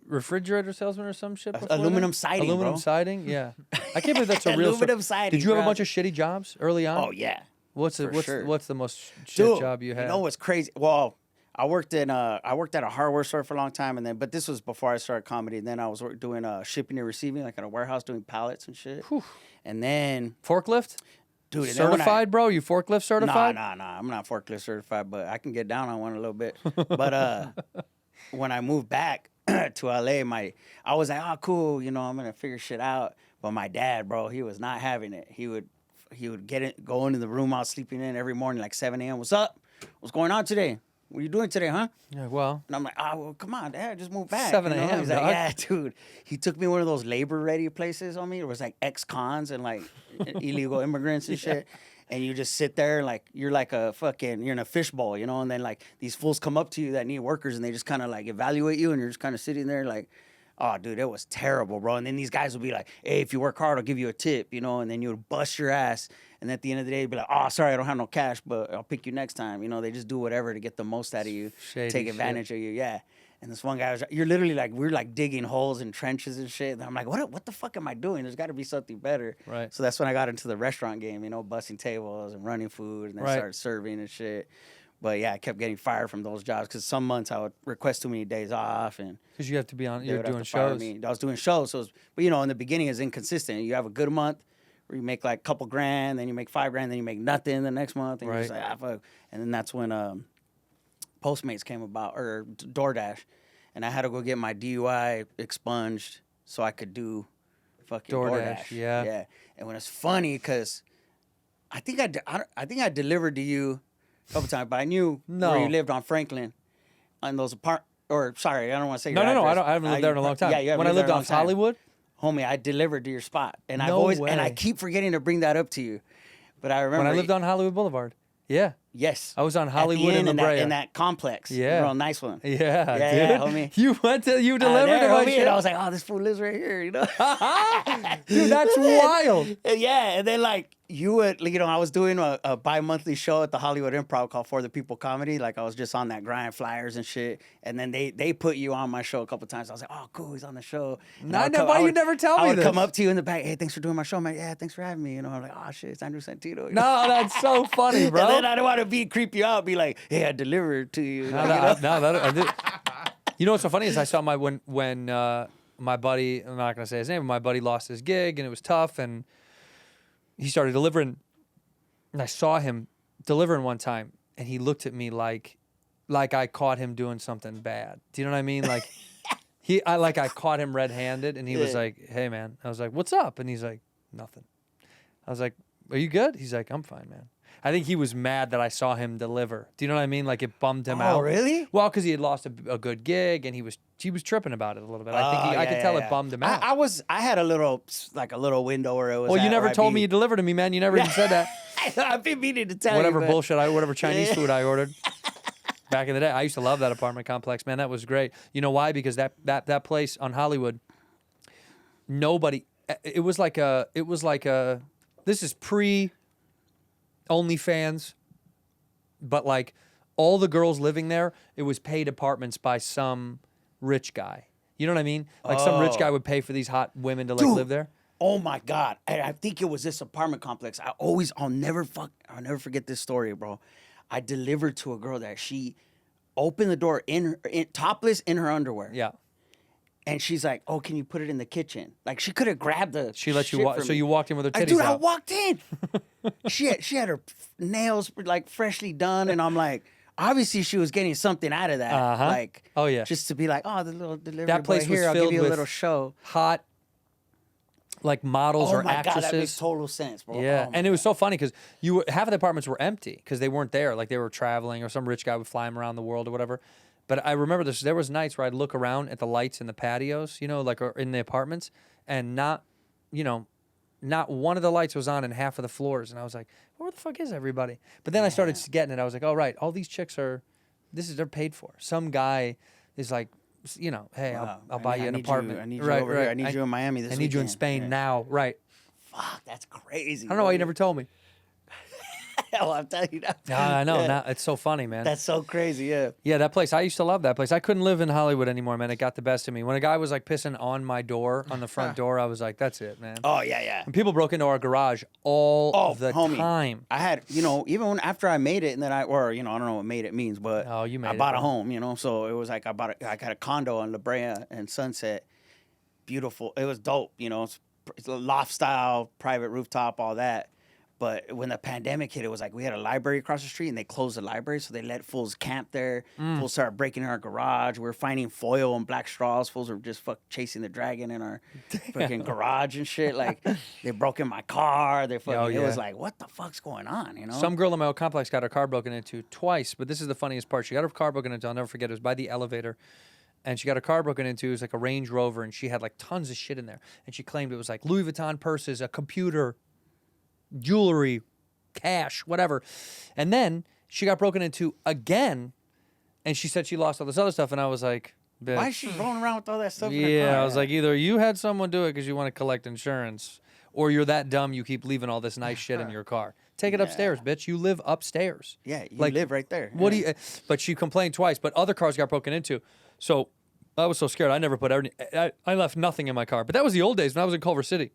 refrigerator salesman or some shit? before Aluminum that? siding, Aluminum bro. siding, yeah. I can't believe that's a real Aluminum siding, Did you have a bro. bunch of shitty jobs early on? Oh, yeah. What's for sure. what's the most shit Dude, job you had? You know what's crazy? Well, I worked at a hardware store for a long time, but this was before I started comedy. And then I was doing shipping and receiving, like at a warehouse, doing pallets and shit. And then, Forklift? dude, and then when Certified, bro? You forklift certified? Nah. I'm not forklift certified, but I can get down on one a little bit. But when I moved back to LA, I was like, oh, cool, you know, I'm gonna figure shit out. But my dad, bro, he was not having it. He would go into the room I was sleeping in every morning, like 7 a.m. What's up? What's going on today? What are you doing today, huh? Yeah, well. And I'm like, oh, well, come on, Dad, just move back. 7 you know? a.m., He's like, dog. yeah, dude. He took me one of those labor-ready places on me. It was like ex-cons and like illegal immigrants and shit. And you just sit there like you're in a fishbowl, you know? And then like these fools come up to you that need workers and they just kind of like evaluate you and you're just kind of sitting there like, oh, dude, it was terrible, bro. And then these guys would be like, hey, if you work hard, I'll give you a tip, you know? And then you would bust your ass. And at the end of the day, they'd be like, oh, sorry, I don't have no cash, but I'll pick you next time. You know, they just do whatever to get the most out of you, Shady take shit. advantage of you, yeah. And this one guy was, you're literally like, we're like digging holes in trenches and shit. And I'm like, what the fuck am I doing? There's got to be something better. Right. So that's when I got into the restaurant game, you know, busting tables and running food and then Right. started serving and shit. But yeah, I kept getting fired from those jobs because some months I would request too many days off and Because you have to be on, they you're would have doing to fire shows. me. I was doing shows, so but you know, in the beginning it's inconsistent. You have a good month where you make like a couple grand, then you make $5 grand, then you make nothing the next month, and you're just Right. like, fuck. And then that's when Postmates came about, or DoorDash, and I had to go get my DUI expunged so I could do fucking DoorDash. yeah. And when it's funny, because I think I delivered to you a couple times, but I knew where you lived on Franklin, on those sorry, I don't want to say your No, address. I haven't lived there in a long time. Yeah, you haven't When I lived lived there in a on long time. Hollywood, Homie, I delivered to your spot, and No way. I keep forgetting to bring that up to you, but I remember when I lived on Hollywood Boulevard. Yeah. Yes, I was on At Hollywood the and end La in Brea. in that complex. Yeah. Real nice one. Yeah, Yeah, dude. homie. You delivered There, to my homie, shit. and I was like, oh, this fool lives right here, you know. Dude, that's wild. Yeah, and then like you would, you know, I was doing a bi-monthly show at the Hollywood Improv called For the People Comedy. Like I was just on that grind, flyers and shit. And then they put you on my show a couple times. I was like, oh, cool, he's on the show. And No, I would no, come- why I you would- never tell I me would this? come up to you in the back. Hey, thanks for doing my show, man. Yeah, thanks for having me. You know, I'm like, oh shit, it's Andrew Santino. You know? No, that's so funny, bro. And then I don't want to creep you out. Be like, hey, I delivered to you. I You know what's so funny is I saw when my buddy, I'm not gonna say his name, but my buddy lost his gig and it was tough, and he started delivering, and I saw him delivering one time, and he looked at me like I caught him doing something bad. Do you know what I mean? Like I caught him red-handed, and he was like, "Hey, man." I was like, "What's up?" And he's like, "Nothing." I was like, "Are you good?" He's like, "I'm fine, man." I think he was mad that I saw him deliver. Do you know what I mean? Like it bummed him out. Oh, really? Well, because he had lost a good gig, and he was tripping about it a little bit. I think I could tell it bummed him out. I had a little window where it was. Well, you never told me you delivered to me, man. You never even said that. I've been meaning to tell Whatever you. bullshit, whatever Chinese food I ordered. Back in the day, I used to love that apartment complex, man. That was great. You know why? Because that place on Hollywood, nobody. It was like a. This is pre OnlyFans, but like all the girls living there, it was paid apartments by some rich guy. You know what I mean? Like some rich guy would pay for these hot women to like live there. Oh my God! I think it was this apartment complex. I'll never forget this story, bro. I delivered to a girl that she opened the door topless in her underwear. Yeah. And she's like, "Oh, can you put it in the kitchen?" Like she could have grabbed the. She let you shit walk. from So me. you walked in with her titties Dude, out. I walked in. she had her nails like freshly done, and I'm like, obviously she was getting something out of that. Uh-huh. Like, oh yeah, just to be like, oh, the little delivery that place boy was here. I'll filled give you a with little show. hot, like models Oh or my actresses. God, that makes total sense, bro. Yeah, Oh my and it was so funny because half of the apartments were empty because they weren't there. Like they were traveling, or some rich guy would fly them around the world or whatever. But I remember this. There was nights where I'd look around at the lights in the patios, like or in the apartments, and not one of the lights was on in half of the floors. And I was like, where the fuck is everybody? But then I started getting it. I was like, oh, right, all these chicks they're paid for. Some guy is like, hey, I'll buy you an apartment. I need you over here. I need you in Miami this weekend. I need you in Spain now. Right. Fuck, that's crazy. I don't know why you never told me. Well, I'm telling you that. I know. Yeah. Now, it's so funny, man. That's so crazy, yeah. Yeah, that place. I used to love that place. I couldn't live in Hollywood anymore, man. It got the best of me. When a guy was like pissing on my door, on the front door, I was like, that's it, man. Oh, yeah. And people broke into our garage all the homie, time. I had, even after I made it, and then I don't know what made it means, but you made I it, bought a bro. home, so it was like I got a condo on La Brea and Sunset. Beautiful. It was dope, it's a loft style, private rooftop, all that. But when the pandemic hit, it was like we had a library across the street, and they closed the library, so they let fools camp there. Fools started breaking in our garage. We were finding foil and black straws. Fools were just chasing the dragon in our fucking garage and shit. Like they broke in my car. It was like, what the fuck's going on? Some girl in my old complex got her car broken into twice, but this is the funniest part. She got her car broken into. I'll never forget. It was by the elevator. And she got her car broken into. It was like a Range Rover, and she had like tons of shit in there. And she claimed it was like Louis Vuitton purses, a computer, jewelry, cash, whatever. And then she got broken into again, and she said she lost all this other stuff. And I was like, bitch. Why is she rolling around with all that stuff in her Yeah, car? I was like, either you had someone do it because you want to collect insurance, or you're that dumb you keep leaving all this nice shit in your car. Take it upstairs, bitch. You live upstairs. Yeah, you live right there. What do you? But she complained twice. But other cars got broken into, so I was so scared. I never put everything. I left nothing in my car. But that was the old days when I was in Culver City.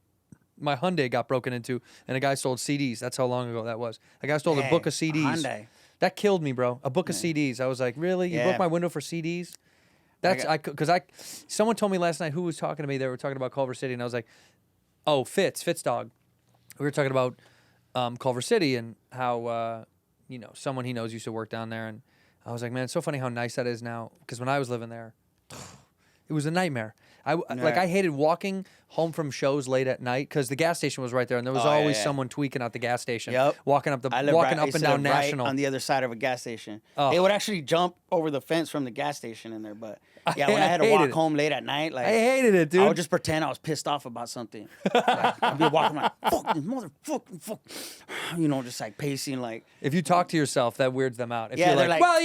My Hyundai got broken into, and a guy sold CDs. That's how long ago that was. A guy stole a book of CDs. Hyundai. That killed me, bro. A book of CDs. I was like, really? You broke my window for CDs? That's someone told me last night who was talking to me. They were talking about Culver City, and I was like, oh, Fitz dog. We were talking about Culver City and how someone he knows used to work down there, and I was like, man, it's so funny how nice that is now. Because when I was living there, it was a nightmare. I hated walking home from shows late at night because the gas station was right there, and there was always someone tweaking out the gas station. Yep. Walking up and down National on the other side of a gas station. Oh. They would actually jump over the fence from the gas station in there, but when I had to walk home late at night, like I hated it, dude. I would just pretend I was pissed off about something. I'd be walking like fucking motherfucking fuck, just like pacing like. If you talk to yourself, that weirds them out. If Yeah, you're they're like, like- well,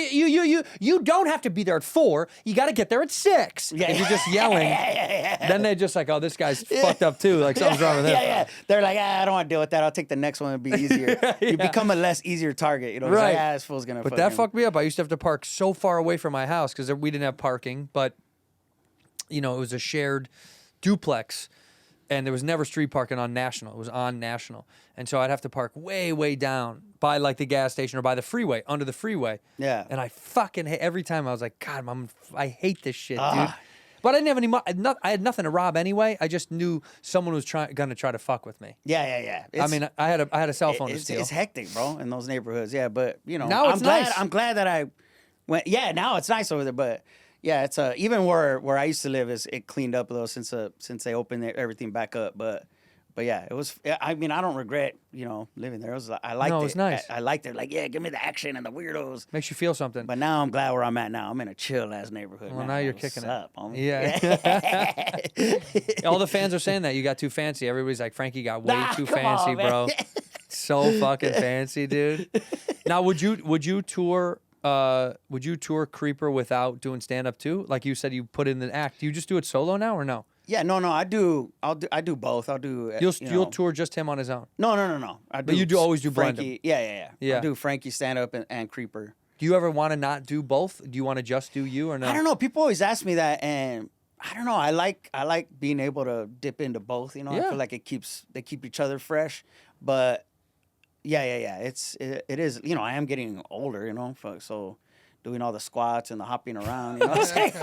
you don't have to be there at 4. You got to get there at 6. Yeah. If you're just yelling, then they just like, oh, this guy's fucked up too. Like something's wrong with him. Yeah. They're like, I don't want to deal with that. I'll take the next one. It'll be easier. You become a less easier target. It's Right. like, this fool's gonna. But that fucked me up. I used to have to park so far away from my house because we didn't have parking. But it was a shared duplex and there was never street parking on National. It was on National. And so I'd have to park way, way down by like the gas station or by the freeway, under the freeway. Yeah. And I fucking hate, every time I was like, God, I hate this shit, dude. But I didn't have any money. I had nothing to rob anyway. I just knew someone was gonna try to fuck with me. Yeah. I mean, I had a cell phone to steal. It's hectic, bro, in those neighborhoods. Yeah, but you know, Now it's nice. I'm glad that I went. Yeah, now it's nice over there. But yeah, it's even where I used to live it cleaned up a little since they opened everything back up. But yeah, it was. I mean, I don't regret living there. I liked it. No, it was nice. I liked it. Like, yeah, give me the action and the weirdos. Makes you feel something. But now I'm glad where I'm at now. I'm in a chill ass neighborhood. Well, now you're kicking What's up, homie? Yeah. All the fans are saying that you got too fancy. Everybody's like, Frankie got way too come fancy, on, man. bro. So fucking fancy, dude. Now, would you tour Creeper without doing stand up too? Like you said, you put in the act. Do you just do it solo now or no? Yeah, no, I do both. I'll do. You'll tour just him on his own. No. I do. But you always do blend Frankie. them. Yeah. I do Frankie stand up and Creeper. Do you ever want to not do both? Do you want to just do you or no? I don't know. People always ask me that, and I don't know. I like being able to dip into both. I feel like they keep each other fresh. But yeah. It is. I am getting older. So. Doing all the squats and the hopping around, what I'm saying?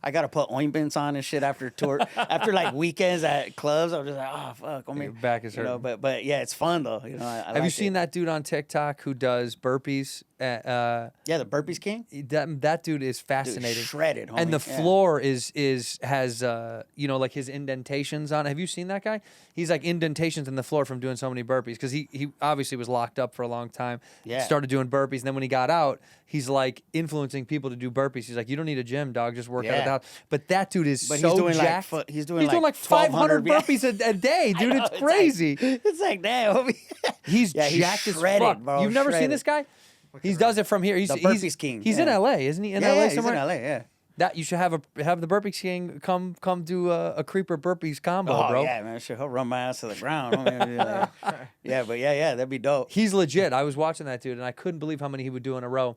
I gotta put ointments on and shit after tour, after like weekends at clubs. I'm just like, oh fuck, Your back is hurting. But yeah, it's fun though. I Have you seen that dude on TikTok who does burpees? Yeah, the burpees king. That dude is fascinating. Dude, shredded, homie. And the floor has like his indentations on it. Have you seen that guy? He's like indentations in the floor from doing so many burpees because he obviously was locked up for a long time. Yeah. Started doing burpees, and then when he got out, he's like influencing people to do burpees. He's like, you don't need a gym, dog. Just work out at the house. But that dude is But so he's doing jacked. he's doing like 500 burpees a day, dude. know, It's crazy. It's like damn, homie. He's Yeah, he's jacked as shredded, fuck. bro, You've never seen shredded. this guy? He does it from here. He's The burpees king, He's in yeah. LA, isn't he? In Yeah, LA he's in somewhere. LA. Yeah. That you should have the burpees king come do a creeper burpees combo, Oh bro. yeah, man. Shit, he'll run my ass to the ground. Yeah, but yeah, that'd be dope. He's legit. I was watching that dude, and I couldn't believe how many he would do in a row.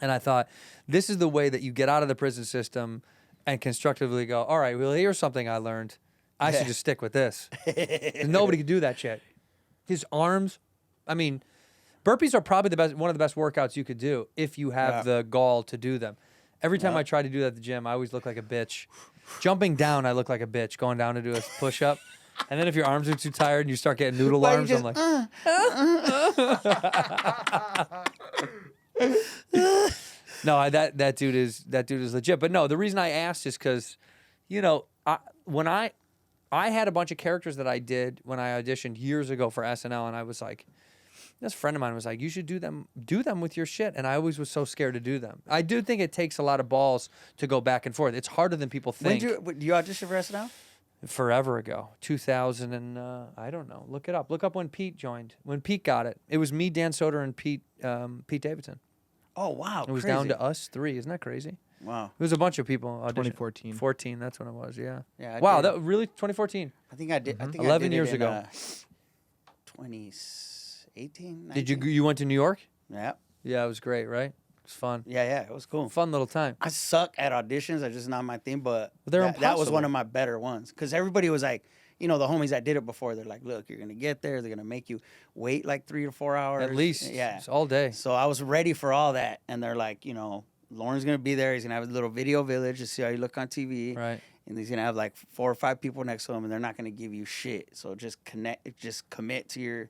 And I thought, this is the way that you get out of the prison system and constructively go, all right, well, here's something I learned. I should just stick with this. Nobody could do that shit. His arms, I mean, burpees are probably one of the best workouts you could do if you have the gall to do them. Every time I try to do that at the gym, I always look like a bitch. Jumping down, I look like a bitch. Going down to do a push-up. And then if your arms are too tired and you start getting noodle arms, I'm like... No, that dude is legit. But no, the reason I asked is because, when I had a bunch of characters that I did when I auditioned years ago for SNL, and I was like, this friend of mine was like, you should do them with your shit. And I always was so scared to do them. I do think it takes a lot of balls to go back and forth. It's harder than people think. When did you audition for SNL? Forever ago, 2000 and I don't know. Look it up. Look up when Pete joined. When Pete got it, it was me, Dan Soder, and Pete Davidson. Oh wow! It was down to us three. Isn't that crazy? Wow. It was a bunch of people auditioning. 2014. 14. That's when it was. Yeah. Yeah. Wow. That really 202014. I think I did. I think 11 I did years it in, ago. 2018. Did you went to New York? Yeah. Yeah, it was great, right? It was fun. Yeah. It was cool. Fun little time. I suck at auditions. That's just not my thing. But They're that was impossible. one of my better ones because everybody was like, the homies that did it before, they're like, look, you're gonna get there. They're gonna make you wait like 3 to 4 hours At least. Yeah. It's all day. So I was ready for all that, and they're like, Lauren's gonna be there. He's gonna have a little video village to see how you look on TV. Right. And he's gonna have like 4 or 5 people next to him, and they're not gonna give you shit. So just commit to your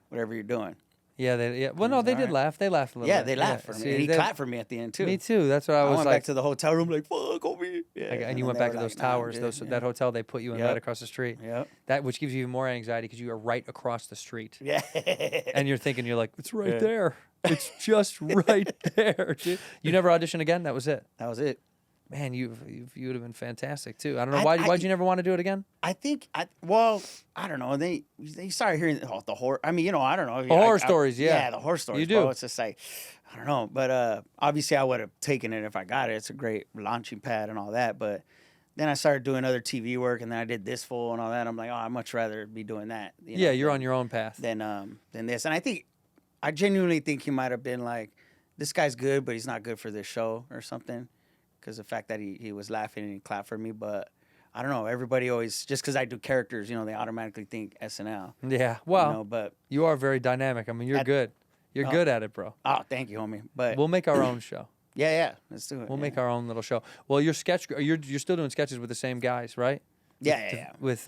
whatever you're doing. Yeah. Well, no, they did right. laugh. They laughed a little Yeah, bit. they laughed for me. See, And he clapped for me at the end too. Me too. That's what I I was went like. back to the hotel room like, fuck, homie. Yeah. And you went they back were to those like, nah, I'm towers, good. that hotel they put you in Yep. right across the street. Yep. That which gives you even more anxiety because you are right across the street. Yeah. And you're like, it's right Yeah. there. It's just right there. Dude. You never auditioned again? That was it. That was it. Man, you would have been fantastic too. I don't know why'd you never want to do it again? I think I don't know. They started hearing the horror. I mean, I don't know. Horror stories, yeah. Yeah, the horror stories. You do. Bro. It's just like, I don't know. But obviously I would have taken it if I got it. It's a great launching pad and all that. But then I started doing other TV work, and then I did this full and all that. I'm like, I'd much rather be doing that. You're on your own path. Than this. And I genuinely think he might have been like, this guy's good, but he's not good for this show or something. Because the fact that he was laughing and he clapped for me, but I don't know. Everybody always, just because I do characters, you know, they automatically think SNL. Yeah. Well, You know, but you are very dynamic. I mean, you're good. You're good at it, bro. oh, thank you, homie. But We'll make our own show. yeah, let's do it. We'll make our own little show. Well, you're still doing sketches with the same guys, right? Yeah. With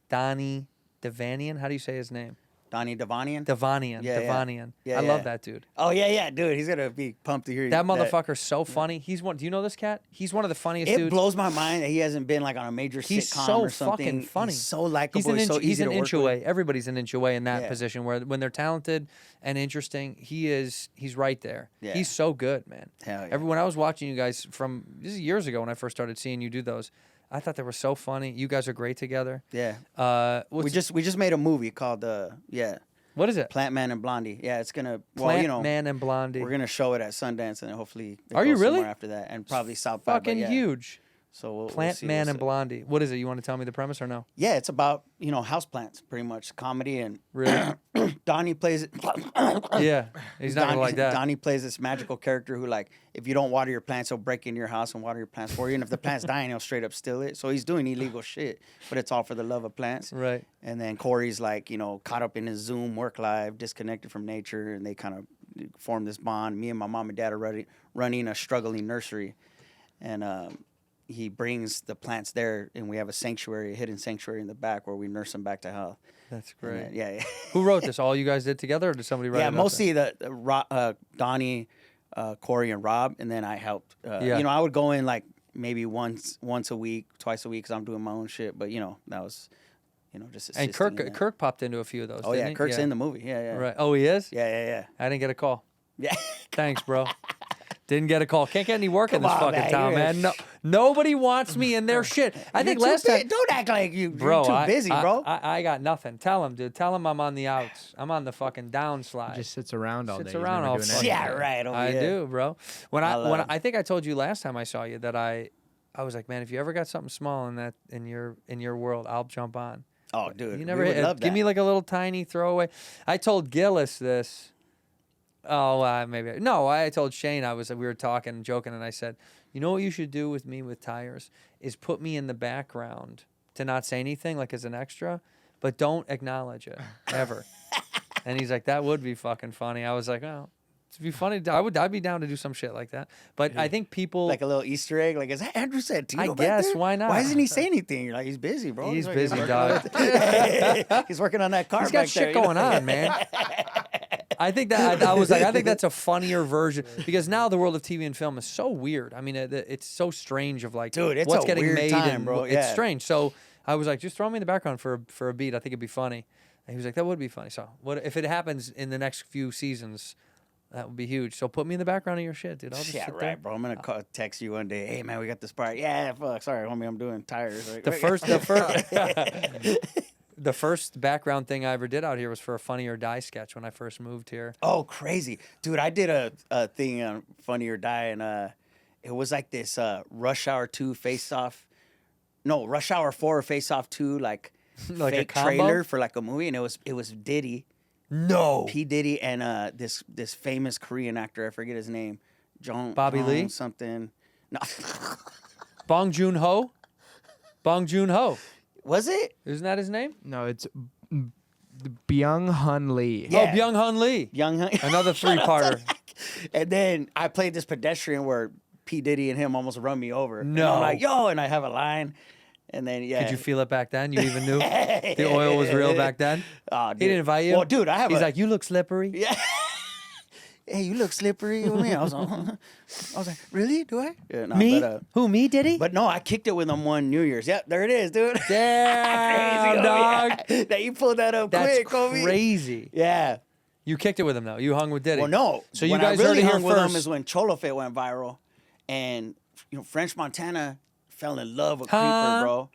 Donnie Devanian. How do you say his name? Donnie Devanian. Devanian. Yeah, yeah. Devanian. Yeah, I love yeah. that dude. Oh yeah, dude. He's gonna be pumped to hear That motherfucker's so funny. He's one. Do you know this cat? He's one of the funniest It dudes. blows my mind that he hasn't been like on a major He's sitcom so or something. fucking funny. He's so likable. He's so he's easy an to work inch with. away. Everybody's an inch away in that Yeah. position where when they're talented and interesting, he's right there. Yeah. He's so good, man. Hell yeah. When I was watching you guys this is years ago when I first started seeing you do those, I thought they were so funny. You guys are great together. Yeah. We just made a movie called what is it? Plant Man and Blondie. Yeah, it's gonna Plant Man and Blondie. We're gonna show it at Sundance and then hopefully it Are you goes really? somewhere after that and probably South by. Fucking huge. So we'll Plant see Man what's and up. Blondie. What is it? You want to tell me the premise or no? Yeah, it's about house plants pretty much, comedy and Really? Donnie plays it. Yeah. He's not gonna like that. Donnie plays this magical character who, like, if you don't water your plants, he'll break into your house and water your plants for you. And if the plant's dying, he'll straight up steal it. So he's doing illegal shit, but it's all for the love of plants. Right. And then Corey's like, caught up in his Zoom work life, disconnected from nature, and they kind of form this bond. Me and my mom and dad are running a struggling nursery, and he brings the plants there, and we have a hidden sanctuary in the back where we nurse them back to health. That's And great. then, yeah. Who wrote this? All you guys did together, or did somebody write it? Yeah, up mostly Donnie, Corey, and Rob, and then I helped. Yeah. I would go in like maybe once a week, twice a week, because I'm doing my own shit. But that was, just And assisting in that. Kirk popped into a few of those. Oh didn't yeah, he? Kirk's in the movie. Yeah. Right. Oh, he is. Yeah. I didn't get a call. Yeah. Thanks, bro. Didn't get a call. Can't get any work in this Come on, fucking man, town, you're- man. No, nobody wants me in their shit. I think last time, Don't act like you're bro, too busy, bro. I got nothing. Tell him, dude. Tell him I'm on the outs. I'm on the fucking downslide. Just sits around all day. Sits He's around never all doing fucking anything. Yeah, right. Oh, I yeah. do, bro. When love- I think I told you last time I saw you that I was like, man, if you ever got something small in your world, I'll jump on. Oh, dude, You never we would love give that. me like a little tiny throwaway. I told Gillis this. Oh, maybe no. I told Shane we were talking, joking, and I said, you know what you should do with me with tires is put me in the background to not say anything, like as an extra, but don't acknowledge it ever. And he's like, that would be fucking funny. I was like, oh, it'd be funny. I'd be down to do some shit like that. But I think people like a little Easter egg, like is that Andrew Santino? I back guess, there? why not? Why doesn't he say anything? You're like, he's busy, bro. He's like, busy, working dog. on- he's working on that car. He's got back shit there, going on, man. I think that I was like, I think that's a funnier version because now the world of TV and film is so weird. I mean, it's so strange of like, Dude, it's what's a getting weird made, time, and bro. it's Yeah. strange. So I was like, just throw me in the background for a beat. I think it'd be funny. And he was like, that would be funny. So what if it happens in the next few seasons? That would be huge. So put me in the background of your shit, dude. I'll just Yeah, sit right, there. bro. I'm gonna text you one day. Hey, man, we got this part. Yeah, fuck. Sorry, homie. I'm doing tires. Right? The first background thing I ever did out here was for a Funny or Die sketch when I first moved here. Oh, crazy, dude! I did a thing on Funny or Die, and it was like this Rush Hour 2 Face Off. No, Rush Hour 4 Face Off 2, like Like a fake combo? trailer for like a movie, and it was Diddy. No. P. Diddy and this famous Korean actor, I forget his name, Bobby Lee? something. No, Bong Joon-ho? Bong Joon-ho. was it? Isn't that his name? No, it's Byung Hun Lee. Yeah. Oh, Byung-hun Lee. Young. Another three-parter. And then I played this pedestrian where P. Diddy and him almost run me over. And No. I'm like, yo, and I have a line. And then, yeah. Could you feel it back then? You even knew the oil was real back then? Oh, He didn't invite you? Well, dude, He's like, you look slippery. Yeah. Hey, you look slippery. What do you mean? I was like, really? Do I? Yeah, no, Me? But, Who, me, did he? but no, I kicked it with him one New Year's. Yep, there it is, dude. Damn, Crazy, dog. homie. Yeah. That you pulled that up That's quick, homie. crazy. Yeah. You kicked it with him, though. You hung with Diddy. Well, no. So you when guys I really heard it here hung with first. him is when CholoFit went viral, and French Montana fell in love with Creeper, bro.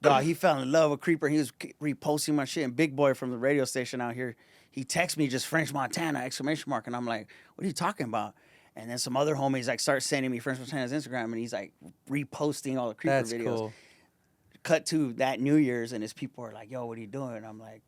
Dog, he fell in love with Creeper. He was reposting my shit. And Big Boy from the radio station out here, he texts me just French Montana ! And I'm like, what are you talking about? And then some other homies like start sending me French Montana's Instagram, and he's like reposting all the Creeper That's videos. cool. Cut to that New Year's, and his people are like, yo, what are you doing? I'm like,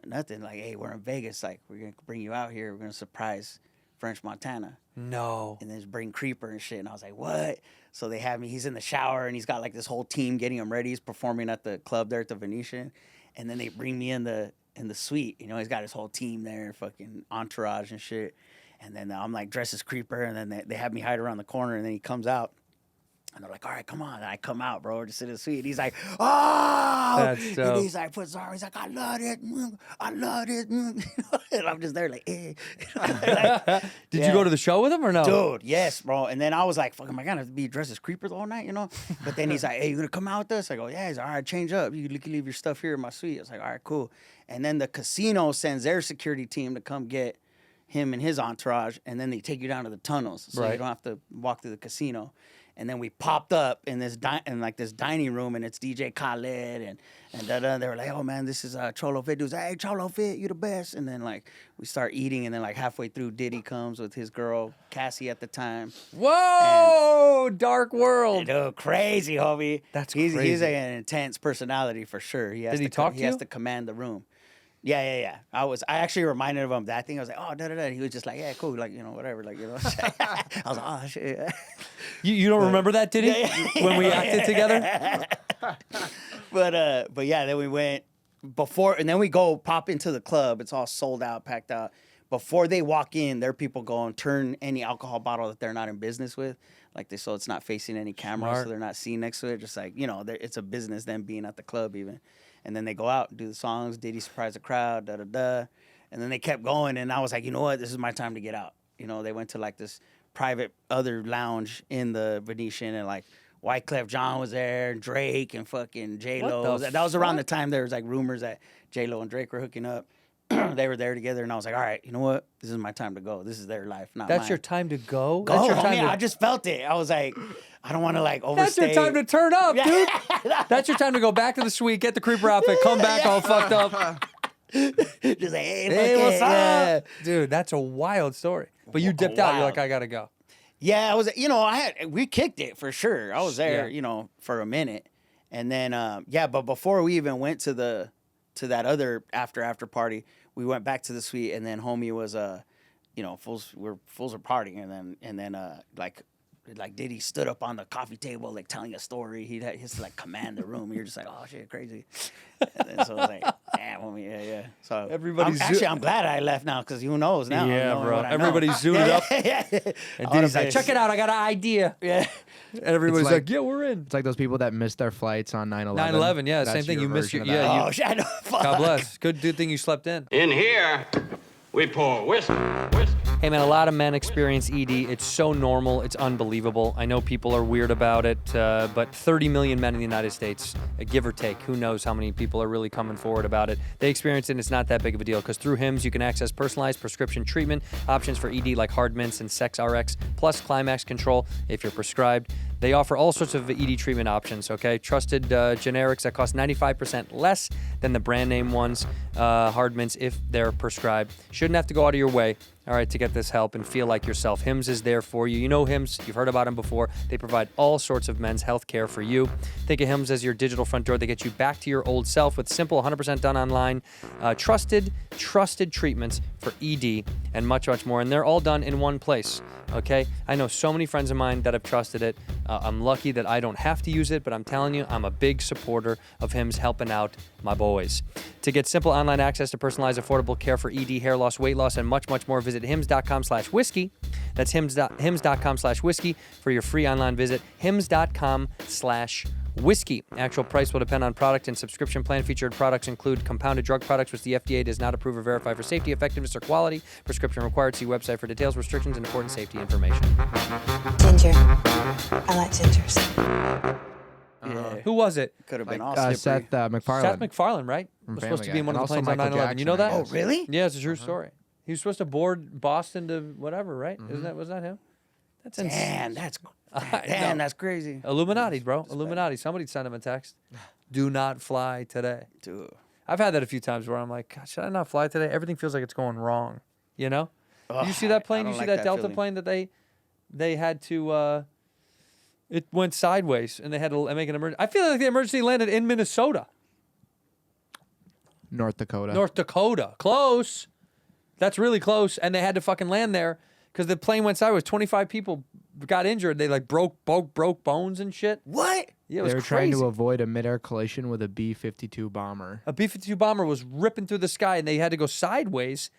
nothing. Like, hey, we're in Vegas. Like, we're gonna bring you out here. We're gonna surprise French Montana. No. And then just bring Creeper and shit. And I was like, what? So they have me. He's in the shower and he's got like this whole team getting him ready. He's performing at the club there at the Venetian. And then they bring me in the suite. You know, he's got his whole team there, fucking entourage and shit. And then I'm like dressed as Creeper. And then they have me hide around the corner. And then he comes out. And they're like, all right, come on. And I come out, bro, just in the suite. He's like, oh! That's dope. And he's like, puts arm. He's like, I love it. I love it. And I'm just there like, eh. Did you go to the show with him or no? Dude, yes, bro. And then I was like, fuck, am I going to be dressed as Creepers all night, you know? But then he's like, hey, you going to come out with us? I go, yeah. He's like, all right, change up. You can leave your stuff here in my suite. I was like, all right, cool. And then the casino sends their security team to come get him and his entourage. And then they take you down to the tunnels. So you don't have to walk through the casino. And then we popped up in this this dining room, and it's DJ Khaled and they were like, "Oh man, this is CholoFit." Dudes, hey CholoFit, you the best. And then like we start eating, and then like halfway through, Diddy comes with his girl Cassie at the time. Whoa, dark world. Dude, crazy, homie. That's He's crazy. an intense personality for sure. Did he talk to He has you? to command the room. Yeah. I actually reminded him of that thing. I was like, oh, da. He was just like, yeah, cool, like, you know, whatever, like, you know. I was like, oh shit. You don't remember that, did he? When we acted together? But yeah, then we went before, and then we go pop into the club. It's all sold out, packed out. Before they walk in, their people go and turn any alcohol bottle that they're not in business with, so it's not facing any cameras, Smart. so they're not seen next to it. Just like, you know, it's a business, them being at the club even. And then they go out and do the songs. Diddy surprised the crowd, da. And then they kept going, and I was like, you know what? This is my time to get out. You know, they went to like this private other lounge in the Venetian, and like Wyclef Jean was there, Drake and fucking J-Lo. That was around the time there was like rumors that J-Lo and Drake were hooking up. They were there together, and I was like, all right, you know what? This is my time to go. This is their life, not That's mine. your time to go? Go, That's your time I just felt it. I was like, I don't want to like That's overstay. your time to turn up, dude. That's your time to go back to the suite, get the Creeper outfit, come back all fucked up. Just like, Hey, what's up? Dude, that's a wild story. But you dipped out. You're like, I got to go. Yeah, I was, you know, we kicked it for sure. I was there, Yeah. you know, for a minute. And then, but before we even went to that other after party, we went back to the suite, and then homie was, you know, fools were partying, and then like Diddy stood up on the coffee table, like telling a story. He has to like command the room. You're just like, oh shit, crazy. And then, so I was like, damn, homie, yeah. So I'm glad I left now, because who knows now? Yeah, knowing bro. what I know. Everybody's zooted up. Yeah. And Diddy's like, check it out. I got an idea. Yeah. And everybody's like- like, yeah, we're in. It's like those people that missed their flights on 9/11. 9/11, yeah, That's same thing. your You missed version your, of that. yeah. Oh shit, I know. Fuck. God bless. Good thing you slept in. In here, we pour whiskey. Hey man, a lot of men experience ED. It's so normal. It's unbelievable. I know people are weird about it, but 30 million men in the United States, give or take, who knows how many people are really coming forward about it. They experience it, and it's not that big of a deal, because through HIMS, you can access personalized prescription treatment options for ED like hard mints and Sex RX, plus Climax Control if you're prescribed. They offer all sorts of ED treatment options, okay? Trusted generics that cost 95% less than the brand name ones, hard mints if they're prescribed. Shouldn't have to go out of your way, all right, to get this help and feel like yourself. HIMS is there for you. You know HIMS. You've heard about them before. They provide all sorts of men's health care for you. Think of HIMS as your digital front door. They get you back to your old self with simple, 100% done online, trusted treatments for ED and much, much more. And they're all done in one place, okay? I know so many friends of mine that have trusted it. I'm lucky that I don't have to use it, but I'm telling you, I'm a big supporter of HIMS helping out my boys. To get simple online access to personalized, affordable care for ED, hair loss, weight loss, and much, much more, visit hims.com/whiskey. That's hims.com/whiskey for your free online visit. hims.com/whiskey. Actual price will depend on product and subscription plan. Featured products include compounded drug products, which the FDA does not approve or verify for safety, effectiveness, or quality. Prescription required. See website for details, restrictions, and important safety information. Ginger. I like gingers. Who was it? Could have been all Seth slippery. MacFarlane. Seth MacFarlane, right? From Was supposed to Family be in Guy. one of And the planes also on Michael 9/11. You know that? Jackson, I guess. Really? Yeah, it's a true story. He was supposed to board Boston to whatever, right? Was that him? That's insane. Damn, that's crazy. Illuminati, bro. Illuminati. Somebody sent him a text. Do not fly today. Dude. I've had that a few times where I'm like, God, should I not fly today? Everything feels like it's going wrong. You know? Did you see that plane? I You don't see like that that Delta feeling. plane that they had to it went sideways and they had to make an emergency. I feel like the emergency landed in Minnesota. North Dakota. North Dakota. Close. That's really close. And they had to fucking land there because the plane went sideways. 25 people got injured. They like broke bones and shit. What? Yeah, it They was were crazy. trying to avoid a midair collision with a B-52 bomber. A B-52 bomber was ripping through the sky, and they had to go sideways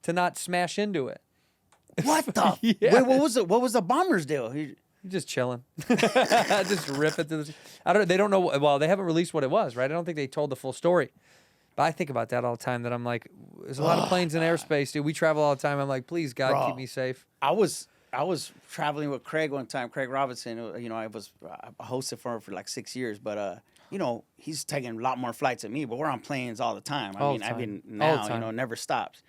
to not smash into it. What the? Yeah. Wait, what was the bomber's deal? Just chilling, just rip it through the. I don't. They don't know. Well, they haven't released what it was, right? I don't think they told the full story. But I think about that all the time. That I'm like, there's a lot of planes in airspace, dude. We travel all the time. I'm like, please, God, Bro. keep me safe. I was traveling with Craig one time, Craig Robinson. You know, I hosted for him for like 6 years, but you know, he's taking a lot more flights than me. But we're on planes all the time. All the I've time. been All the now, you time. know, never stops.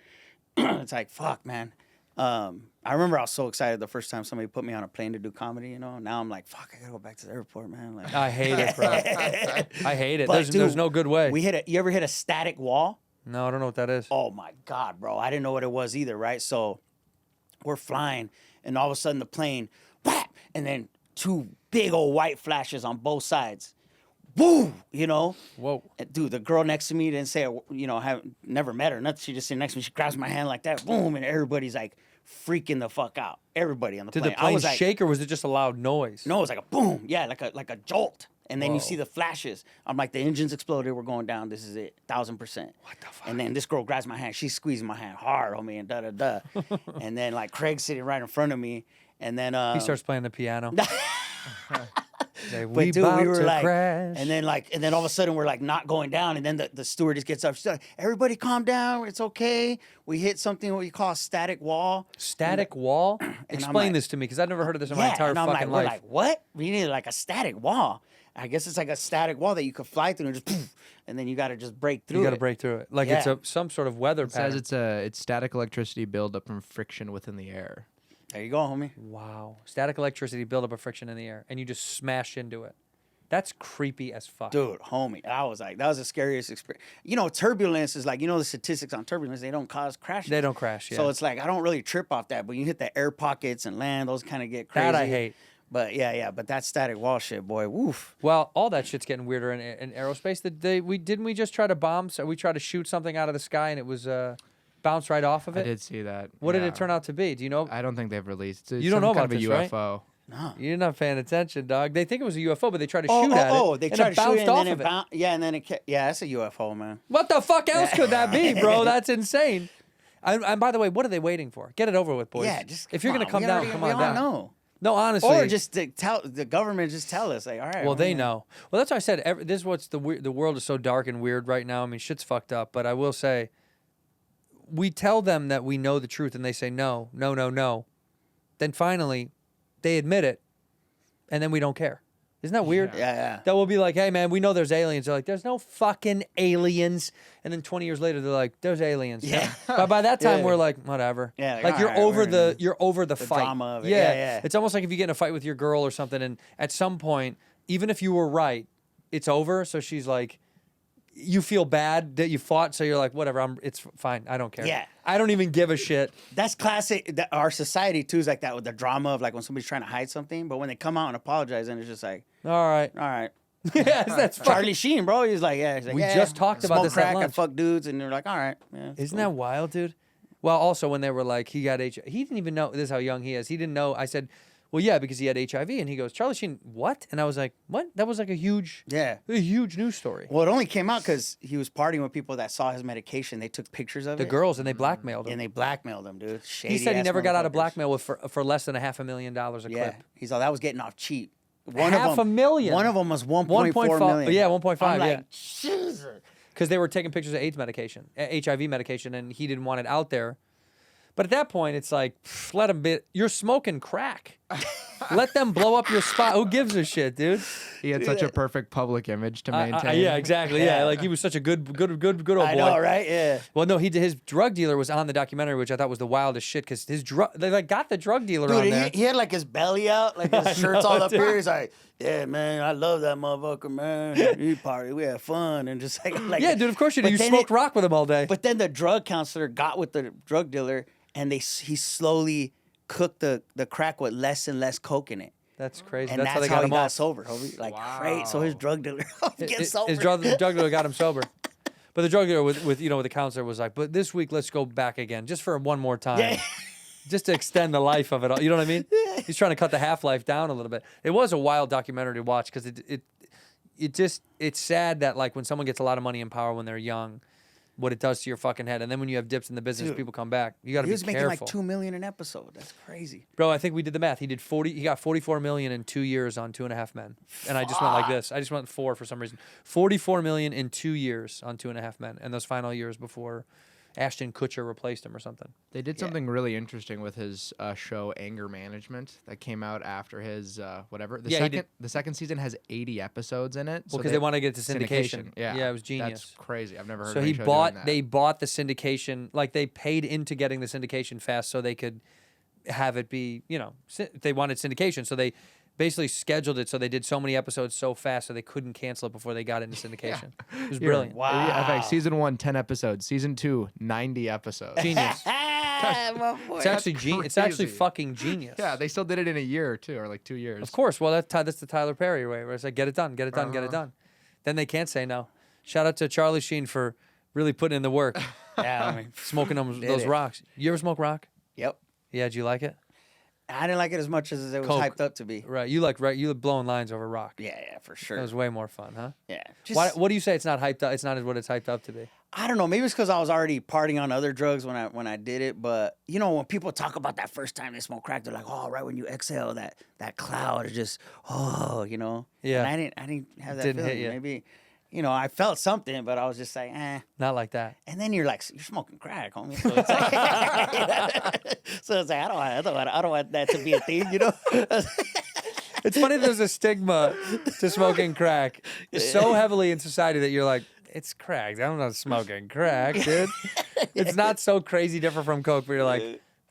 It's like fuck, man. I remember I was so excited the first time somebody put me on a plane to do comedy. You know, now I'm like, fuck, I gotta go back to the airport, man. Like, I hate it, bro. I hate it. But, There's dude, no good way. You ever hit a static wall? No, I don't know what that is. Oh my God, bro. I didn't know what it was either, right? So we're flying, and all of a sudden the plane, whap, and then two big old white flashes on both sides. Woo! You know? Whoa. And, dude, the girl next to me didn't say, you know, never met her, nothing. She just sitting next to me. She grabs my hand like that, boom, and everybody's like freaking the fuck out. Everybody on the Did plane. the plane I was like, shake or was it just a loud noise? no, it was like a boom. Yeah, like a jolt. And then you Whoa. see the flashes. I'm like, the engines exploded. We're going down. This is it. 1,000%. What the fuck? And then this girl grabs my hand. She's squeezing my hand hard on me and da-da-da. And then, like, Craig's sitting right in front of me. And then... He starts playing the piano. But we dude, about we were to like... crash. And then all of a sudden, we're, like, not going down. And then the stewardess gets up. She's like, everybody calm down. It's okay. We hit something what you call a static wall. Static wall? I'm Explain like- this to me, because I've never heard of this in my entire and I'm fucking like, life. we're like, what? We need, like, a static wall. I guess it's like a static wall that you could fly through and just... poof, and then you got to just break through You got to it. break through it. Like it's Yeah. some sort of weather It says pattern. it's static electricity buildup from friction within the air. There you go, homie. Wow. Static electricity build up a friction in the air, and you just smash into it. That's creepy as fuck. Dude, homie, I was like, that was the scariest experience. You know, turbulence is like, you know, the statistics on turbulence, they don't cause crashes. They don't crash, yeah. So it's like, I don't really trip off that, but you hit the air pockets and land, those kind of get crazy. That I hate. But yeah, but that static wall shit, boy, woof. Well, all that shit's getting weirder in aerospace. Didn't we just try to bomb? So we tried to shoot something out of the sky and it was bounced right off of it. I did see that. What did yeah. it turn out to be? Do you know? I don't think they've released. It's You don't some know kind about of a this, right? UFO. No. You're not paying attention, dog. They think it was a UFO, but they tried to shoot at it. They and tried it to shoot bounced it off and then of it. yeah, and then that's a UFO, man. What the fuck else could that be, bro? That's insane. And by the way, what are they waiting for? Get it over with, boys. Yeah, just if you're gonna come we down, already- come we on all down. know. No, honestly. Or just to tell the government, just tell us, like, all right. Well, they man. know. Well, that's why I said this is what's the world is so dark and weird right now. I mean, shit's fucked up. But I will say, we tell them that we know the truth, and they say no. Then finally, they admit it, and then we don't care. Isn't that weird? Yeah. That will be like, hey man, we know there's aliens. They're like, there's no fucking aliens. And then 20 years later, they're like, there's aliens. Yeah. But by that time, Yeah. we're like, whatever. Yeah, like, Like all you're right, over we're you're over the fight. drama of it. Yeah. Yeah. It's almost like if you get in a fight with your girl or something, and at some point, even if you were right, it's over. So she's like, you feel bad that you fought, so you're like, whatever, it's fine. I don't care. Yeah. I don't even give a shit. That's classic. Our society too is like that with the drama of like when somebody's trying to hide something, but when they come out and apologize, and it's just like, All right. all right. Yes, that's fucking. Charlie Sheen, bro, he's like, yeah. He's like, We yeah, just talked about smoke this at crack, I lunch. fuck dudes, and they're like, all right. Yeah, it's Isn't cool. that wild, dude? Well, also when they were like, he got HIV, he didn't even know. This is how young he is. He didn't know. I said, well, yeah, because he had HIV, and he goes, Charlie Sheen, what? And I was like, what? That was like a huge news story. Well, it only came out because he was partying with people that saw his medication. They took pictures of The it. girls, and they blackmailed him. And they blackmailed him, dude. Shady He said he ass never got out of motherfuckers. blackmail for less than $500,000 a Yeah, clip. he's all that was getting off cheap. $500,000. One of them was 1.4 million. Yeah, 1.5. I'm Yeah, like, Jesus. because they were taking pictures of AIDS medication, HIV medication, and he didn't want it out there. But at that point, it's like, let them be. You're smoking crack. Let them blow up your spot. Who gives a shit, dude? He had such a perfect public image to maintain. Yeah, exactly. Yeah, like he was such a good old boy. I know, right? Yeah. Well, no, his drug dealer was on the documentary, which I thought was the wildest shit because they like got the drug dealer on Dude, there. he had like his belly out, like his shirt's all up dude. here. He's like, yeah, man, I love that motherfucker, man. We party, we had fun, and just like Yeah, dude, of course you do. But You then smoked rock with him all day. But then the drug counselor got with the drug dealer, and he slowly cooked the crack with less and less coke in it. That's crazy. And that's how they how got he him got off. sober, homie. Like, great. So his drug dealer gets sober. His drug dealer got him sober. But the drug dealer with the counselor was like, but this week let's go back again, just for one more time. Yeah. just to extend the life of it all. You know what I mean? He's trying to cut the half-life down a little bit. It was a wild documentary to watch because it's sad that like when someone gets a lot of money and power when they're young, what it does to your fucking head. And then when you have dips in the business, people come back. You got to be careful. He was making like $2 million an episode. That's crazy. Bro, I think we did the math. He got $44 million in 2 years on 2.5 Men. And I just went like this. I just went 4 for some reason. $44 million in 2 years on 2.5 Men. And those final years before Ashton Kutcher replaced him or something. They did something really interesting with his show Anger Management that came out after his whatever. The second season has 80 episodes in it. Well, because they want to get to syndication. Yeah, it was genius. That's crazy. I've never heard. So of he any show bought. doing that. They bought the syndication. Like they paid into getting the syndication fast, so they could have it be. They wanted syndication, so they basically scheduled it so they did so many episodes so fast so they couldn't cancel it before they got into syndication. It was brilliant. Wow. In fact, season 1, 10 episodes. Season 2, 90 episodes. Genius. It's It's actually fucking genius. Yeah, they still did it in a year or two, or like 2 years. Of course. Well, that's the Tyler Perry way, where it's like, get it done, get it done, get it done. Then they can't say no. Shout out to Charlie Sheen for really putting in the work. Yeah, I mean, smoking those rocks. You ever smoke rock? Yep. Yeah, did you like it? I didn't like it as much as it was Coke. hyped up to be. Right. You like blowing lines over rock. Yeah, for sure. That was way more fun, huh? Yeah. What do you say it's not hyped up? It's not what it's hyped up to be. I don't know. Maybe it's because I was already partying on other drugs when I did it. But when people talk about that first time they smoke crack, they're like, "Oh, right when you exhale, that cloud is just Yeah. And I didn't have that Didn't hit feeling. you. Maybe I felt something, but I was just like, eh. Not like that. And then you're like, you're smoking crack, homie. So it's like, I don't want that to be a thing, It's funny there's a stigma to smoking crack so heavily in society that you're like, it's crack. I'm not smoking crack, dude. It's not so crazy different from coke, where you're like,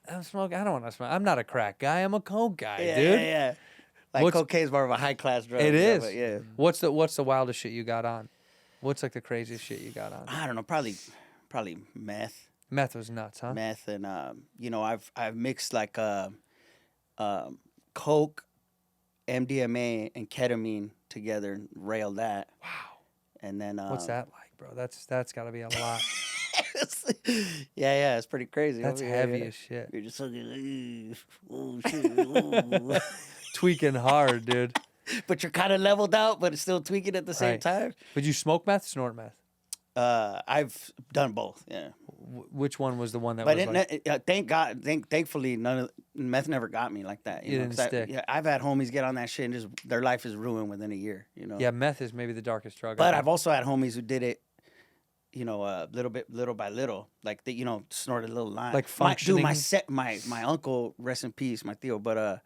I don't want to smoke. I'm not a crack guy. I'm a coke guy, dude. Yeah. Like cocaine is more of a high class drug. It is. But yeah. What's the wildest shit you got on? What's like the craziest shit you got on? I don't know. Probably meth. Meth was nuts, huh? Meth and I've mixed like coke, MDMA, and ketamine together and railed that. Wow. And then what's that like, bro? That's got to be a lot. Yeah, it's pretty crazy. That's heavy as shit. You're just fucking, oh shit, ooh. Tweaking hard, dude. But you're kind of leveled out, but it's still tweaking at the same time. Would you smoke meth, snort meth? I've done both. Yeah. Which one was the one that but was thank God, thankfully, meth never got me like that. You didn't stick. I've had homies get on that shit and just their life is ruined within a year. Yeah, meth is maybe the darkest drug. But I've also had homies who did it, little by little, like they, snorted a little line. Like functioning. My uncle, rest in peace, my Theo, but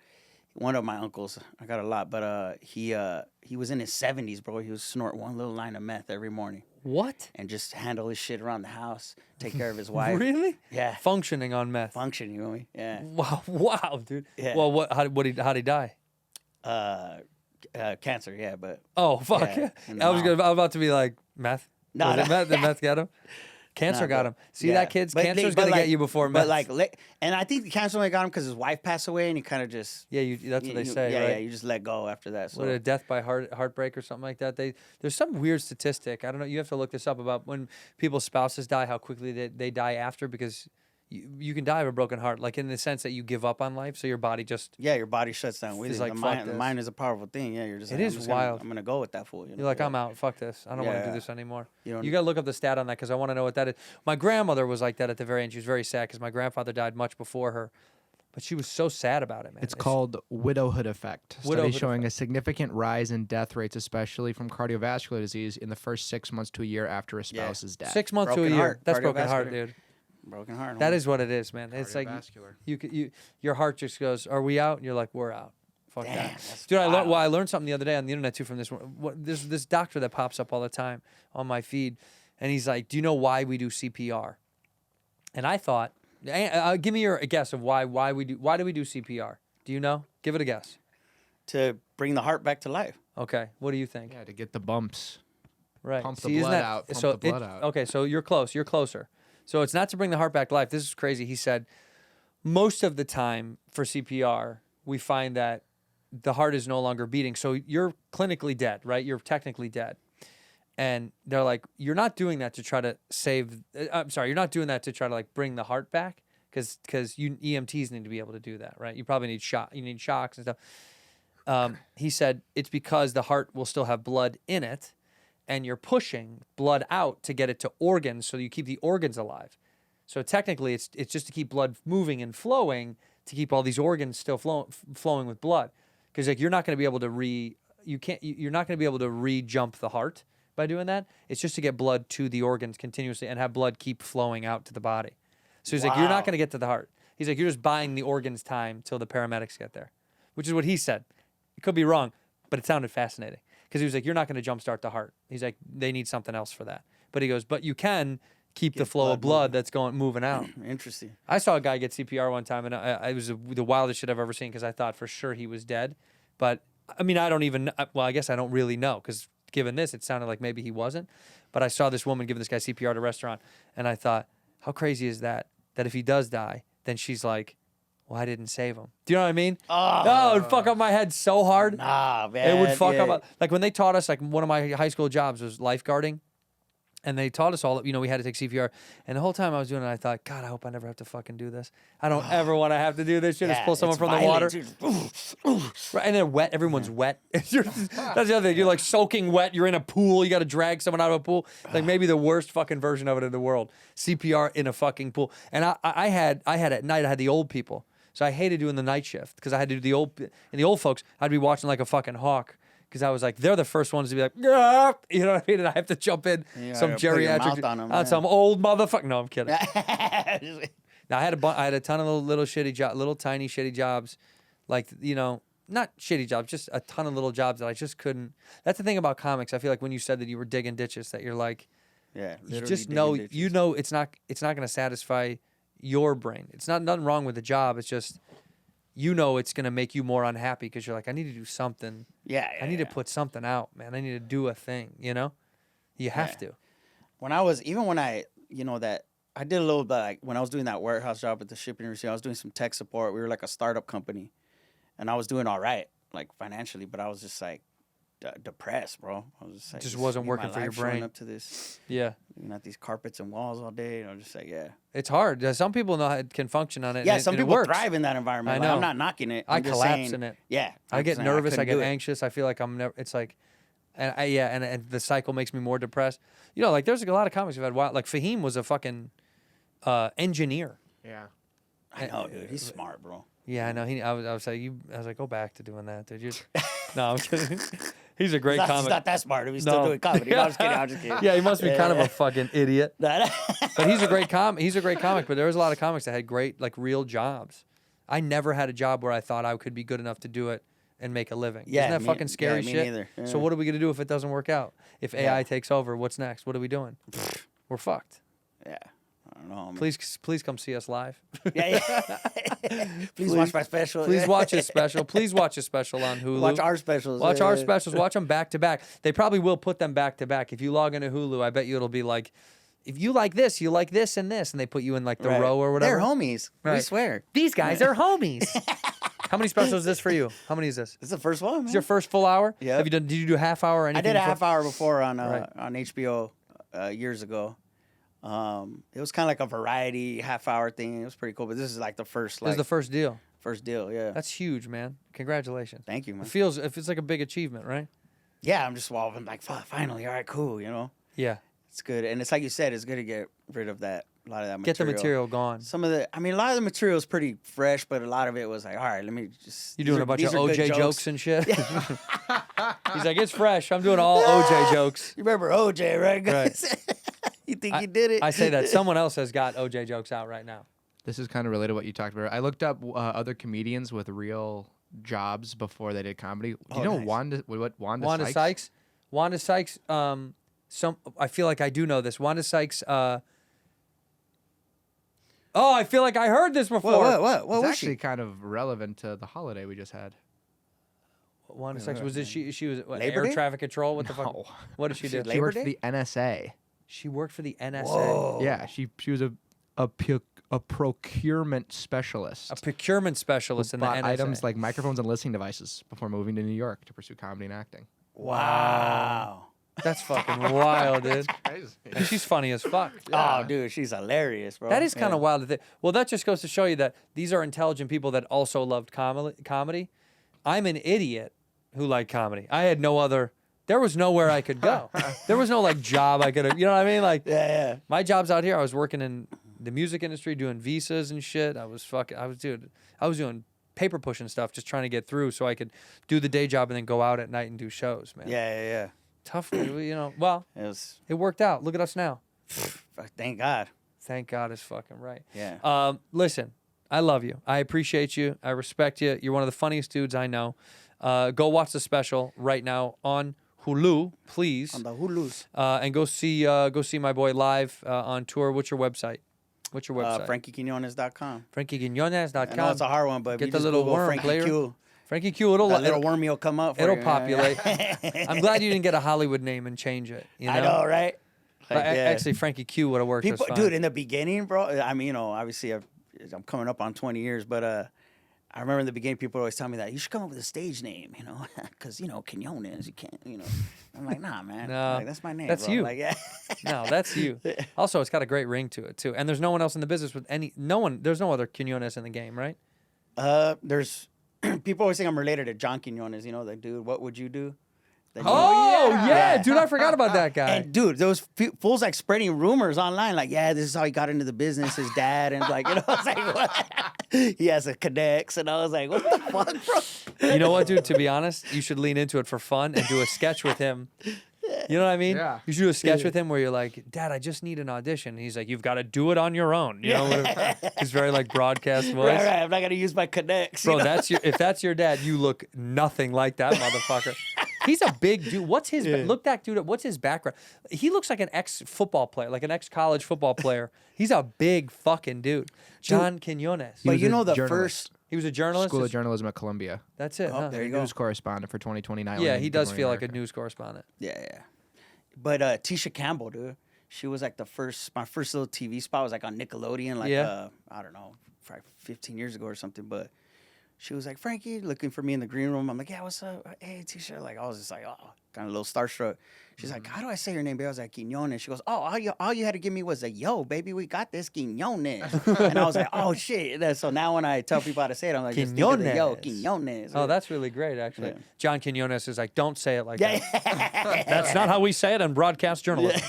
one of my uncles, I got a lot, but he was in his 70s, bro. He was snorting one little line of meth every morning. What? And just handle his shit around the house, take care of his wife. Really? Yeah. Functioning on meth. Functioning, you know me? Yeah. Wow, dude. Yeah. Well, how'd he die? Cancer, yeah, but. Oh fuck! Yeah, I was about to be like meth. No, Was no. it meth? Did meth get him? Cancer got him. See yeah. that, kids? But Cancer's gonna get you before meth. But and I think the cancer only got him because his wife passed away, and he kind of just. Yeah, that's what they say, yeah, right? Yeah, you just let go after that. So. What, a death by heartbreak or something like that? There's some weird statistic. I don't know. You have to look this up about when people's spouses die, how quickly they die after, because you can die of a broken heart, like in the sense that you give up on life, so your body just. Yeah, your body shuts down with It's it. like, The mind is a powerful thing. Yeah, you're just. It like, is wild. I'm gonna go with that fool. You're like, I'm out. Fuck this. I don't want to do Yeah. this anymore. You You gotta look up the stat on that because I want to know what that is. My grandmother was like that at the very end. She was very sad because my grandfather died much before her, but she was so sad about it, man. It's called widowhood effect. Widowhood Studies showing a significant rise in death rates, especially from cardiovascular disease, in the first 6 months to a year after a spouse's death. 6 months to a Broken year. heart, That's broken heart, cardiovascular. dude. Broken heart. That homie. is what it is, man. It's like Cardiovascular. your heart just goes, "Are we out?" And you're like, "We're out." Fuck Damn, that, that's dude. wild. I learned something the other day on the internet too from this one. There's this doctor that pops up all the time on my feed, and he's like, "Do you know why we do CPR?" And I thought, give me your guess of why do we do CPR? Do you know? Give it a guess. To bring the heart back to life. Okay, what do you think? Yeah, to get the bumps. Right. Pump the See, isn't blood that- out, pump so the blood out. Okay, so you're close. You're closer. So it's not to bring the heart back to life. This is crazy. He said, most of the time for CPR, we find that the heart is no longer beating. So you're clinically dead, right? You're technically dead. And they're like, you're not doing that to try to save. I'm sorry, you're not doing that to try to like bring the heart back. because you EMTs need to be able to do that, right? You probably need shocks and stuff. He said it's because the heart will still have blood in it, and you're pushing blood out to get it to organs, so you keep the organs alive. So technically, it's just to keep blood moving and flowing, to keep all these organs still flowing with blood, because like you're not going to be able to you're not going to be able to re-jump the heart by doing that. It's just to get blood to the organs continuously and have blood keep flowing out to the body. So he's like, you're not going to get to the heart. He's like, you're just buying the organs time till the paramedics get there, which is what he said. It could be wrong, but it sounded fascinating because he was like, you're not going to jumpstart the heart. He's like, they need something else for that. But he goes, but you can keep the flow of blood that's moving out. Interesting. I saw a guy get CPR one time, and it was the wildest shit I've ever seen because I thought for sure he was dead. But I mean, I don't even. Well, I guess I don't really know because given this, it sounded like maybe he wasn't. But I saw this woman giving this guy CPR at a restaurant, and I thought, how crazy is that? That if he does die, then she's like, well, I didn't save him. Do you know what I mean? Oh, it would fuck up my head so hard. Nah, man. It would fuck up. Like when they taught us, like one of my high school jobs was lifeguarding. And they taught us all, we had to take CPR. And the whole time I was doing it, I thought, God, I hope I never have to fucking do this. I don't ever want to have to do this shit. Just pull someone from the water. Right, and they're wet. Everyone's wet. That's the other thing. You're like soaking wet. You're in a pool. You got to drag someone out of a pool. Like maybe the worst fucking version of it in the world. CPR in a fucking pool. And I had at night, I had the old people. So I hated doing the night shift because I had to do the old folks, I'd be watching like a fucking hawk. Because I was like, they're the first ones to be like, yeah, you know what I mean? And I have to jump in some geriatric on some old motherfucker. No, I'm kidding. Now I had a ton of little tiny shitty jobs, like not shitty jobs, just a ton of little jobs that I just couldn't. That's the thing about comics. I feel like when you said that you were digging ditches, that you're like, you just know it's not going to satisfy your brain. It's nothing wrong with the job. It's just. It's going to make you more unhappy because you're like, I need to do something. I need to put something out, man. I need to do a thing, You have to. When I did a little bit, like when I was doing that warehouse job at the shipping industry, I was doing some tech support. We were like a startup company, and I was doing all right, like financially, but I was just like depressed, bro. I was just like, just wasn't working for your brain. Up to this, looking at these carpets and walls all day, and I was just like, it's hard. Some people can function on it. Some people thrive in that environment. I know. Like, I'm not knocking it. I collapse in it. Yeah, I get nervous. I get anxious. I feel like I'm never. It's like, and the cycle makes me more depressed. Like there's a lot of comics who've had wild. Like Fahim was a fucking engineer. Yeah, I know, dude. He's smart, bro. Yeah, I know. I was like, go back to doing that, dude. No, I'm kidding. He's a great comic. He's not that smart. He's still doing comedy. No, I'm just kidding. Yeah, he must be kind of a fucking idiot. But he's a great comic. But there was a lot of comics that had great, like, real jobs. I never had a job where I thought I could be good enough to do it and make a living. Yeah, Isn't that fucking scary shit? Neither. Yeah. So what are we gonna do if it doesn't work out? If AI takes over, what's next? What are we doing? We're fucked. Yeah. I don't know. Man. Please come see us live. Please watch my special. Please watch a special. Please watch a special on Hulu. Watch our specials. Watch our specials. Watch them back to back. They probably will put them back to back. If you log into Hulu, I bet you it'll be like, if you like this, you like this and this, and they put you in like the row or whatever. They're homies. Right. We swear. These guys are homies. How many specials is this for you? How many is this? This is the first one. Man. It's your first full hour? Yeah. Did you do a half hour or anything? I did a half hour before on HBO years ago. It was kind of like a variety half hour thing. It was pretty cool, but this is like the first. This is the first deal. First deal, yeah. That's huge, man. Congratulations. Thank you, man. It's like a big achievement, right? Yeah, I'm just like, finally, all right, cool, Yeah. It's good, and it's like you said, it's good to get rid of that. A lot of that material. Get the material gone. A lot of the material is pretty fresh, but a lot of it was like, all right, let me just. You doing a bunch of OJ jokes and shit? He's like, it's fresh. I'm doing all OJ jokes. You remember OJ, right, guys? Right. You think you did it? I say that. Someone else has got OJ jokes out right now. This is kind of related to what you talked about. I looked up other comedians with real jobs before they did comedy. Do you know nice. Wanda Sykes? Wanda Sykes. I feel like I do know this. Wanda Sykes. I feel like I heard this before. What it's was actually she? kind of relevant to the holiday we just had. Wanda Sykes, was it she was Labor air Day? traffic control? What the fuck? What did she do? She worked for the NSA. She worked for the NSA. Whoa. Yeah, she was a procurement specialist. A procurement specialist in the NSA. Items like microphones and listening devices before moving to New York to pursue comedy and acting. Wow. That's fucking wild, dude. Crazy. And she's funny as fuck. Oh, dude, she's hilarious, bro. That is kind of wild. Well, that just goes to show you that these are intelligent people that also loved comedy. I'm an idiot who liked comedy. I had no other. There was nowhere I could go. There was no like job I could have. You know what I mean? Like, Yeah. my job's out here. I was working in the music industry, doing visas and shit. I was doing paper pushing stuff, just trying to get through so I could do the day job and then go out at night and do shows, man. Yeah. Tough, you know. Well, it worked out. Look at us now. Thank God. Thank God is fucking right. Yeah. Listen, I love you. I appreciate you. I respect you. You're one of the funniest dudes I know. Go watch the special right now on Hulu, please. On the Hulus. And go see my boy live on tour. What's your website? FrankieQuinones.com. FrankieQuinones.com. I know it's a hard one, but if Get you the just little Google worm Frankie player. Q, Frankie Q. It'll that little wormy will come up for It'll you. populate. I'm glad you didn't get a Hollywood name and change it. You know? I know, right? But actually, Frankie Q would have worked just fine. Dude, in the beginning, bro, I mean, you know, obviously I'm coming up on 20 years, but I remember in the beginning, people always tell me that you should come up with a stage name, you know, because, you know, Quinones, you can't, you know. I'm like, nah, man. No, like, that's my name. that's bro. you. Like, yeah. No, that's you. Also, it's got a great ring to it too. And there's no one else in the business with there's no other Quinones in the game, right? There's people always think I'm related to John Quinones, you know, like, dude, what would you do? Like, yeah, dude, I forgot about that guy. And dude, those fools like spreading rumors online, like, yeah, this is how he got into the business, his dad, and like, you know, I was like, what? He has a connects, and I was like, what the fuck, bro? You know what, dude? To be honest, you should lean into it for fun and do a sketch with him. You know what I mean? Yeah. You should do a sketch with him where you're like, Dad, I just need an audition. And he's like, you've got to do it on your own. You know, his very like broadcast voice. Right. I'm not gonna use my connects. Bro, you know? if that's your dad, you look nothing like that motherfucker. He's a big dude. What's his look that dude up? What's his background? He looks like an ex-football player, like an ex-college football player. He's a big fucking dude. John Quinones. But was you a know the journalist. first. He was a journalist. School of Journalism at Columbia. That's it. Oh, huh? there you go. News correspondent for 2020 Nightline. Yeah, he does Good feel Morning like a America. news correspondent. Yeah. But Tisha Campbell, dude, she was like my first little TV spot was like on Nickelodeon, like I don't know, 15 years ago or something. But she was like, Frankie, looking for me in the green room. I'm like, yeah, what's up? Hey, Tisha. Like, I was just like, oh, kind of a little starstruck. She's like, how do I say your name, baby? I was like, Quinones. She goes, oh, all you had to give me was a yo, baby, we got this, Quinones. And I was like, oh, shit. And so now when I tell people how to say it, I'm like, just think of the yo, Quinones. Oh, that's really great, actually. Yeah. John Quinones is like, don't say it like that. That's not how we say it in broadcast journalism.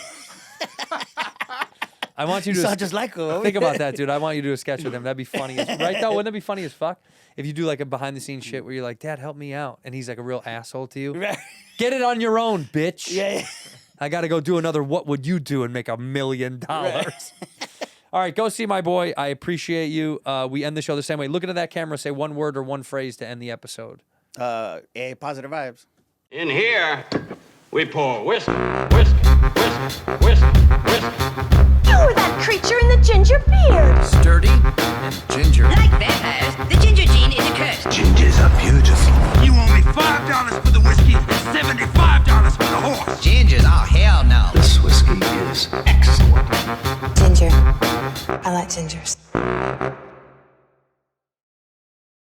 I want you to sound just like him. think about that, dude. I want you to do a sketch with him. That'd be funny as right though. Wouldn't that be funny as fuck? If you do like a behind the scenes shit where you're like, Dad, help me out, and he's like a real asshole to you. Get it on your own, bitch. Yeah. I got to go do another What Would You Do and make $1 million. All right, go see my boy. I appreciate you. We end the show the same way. Look into that camera, say one word or one phrase to end the episode. Positive vibes. In here, we pour whisk, whisk, whisk, whisk, whisk. You were that creature in the ginger beard. Sturdy and ginger. Like vampires, the ginger gene is a curse. Gingers are beautiful.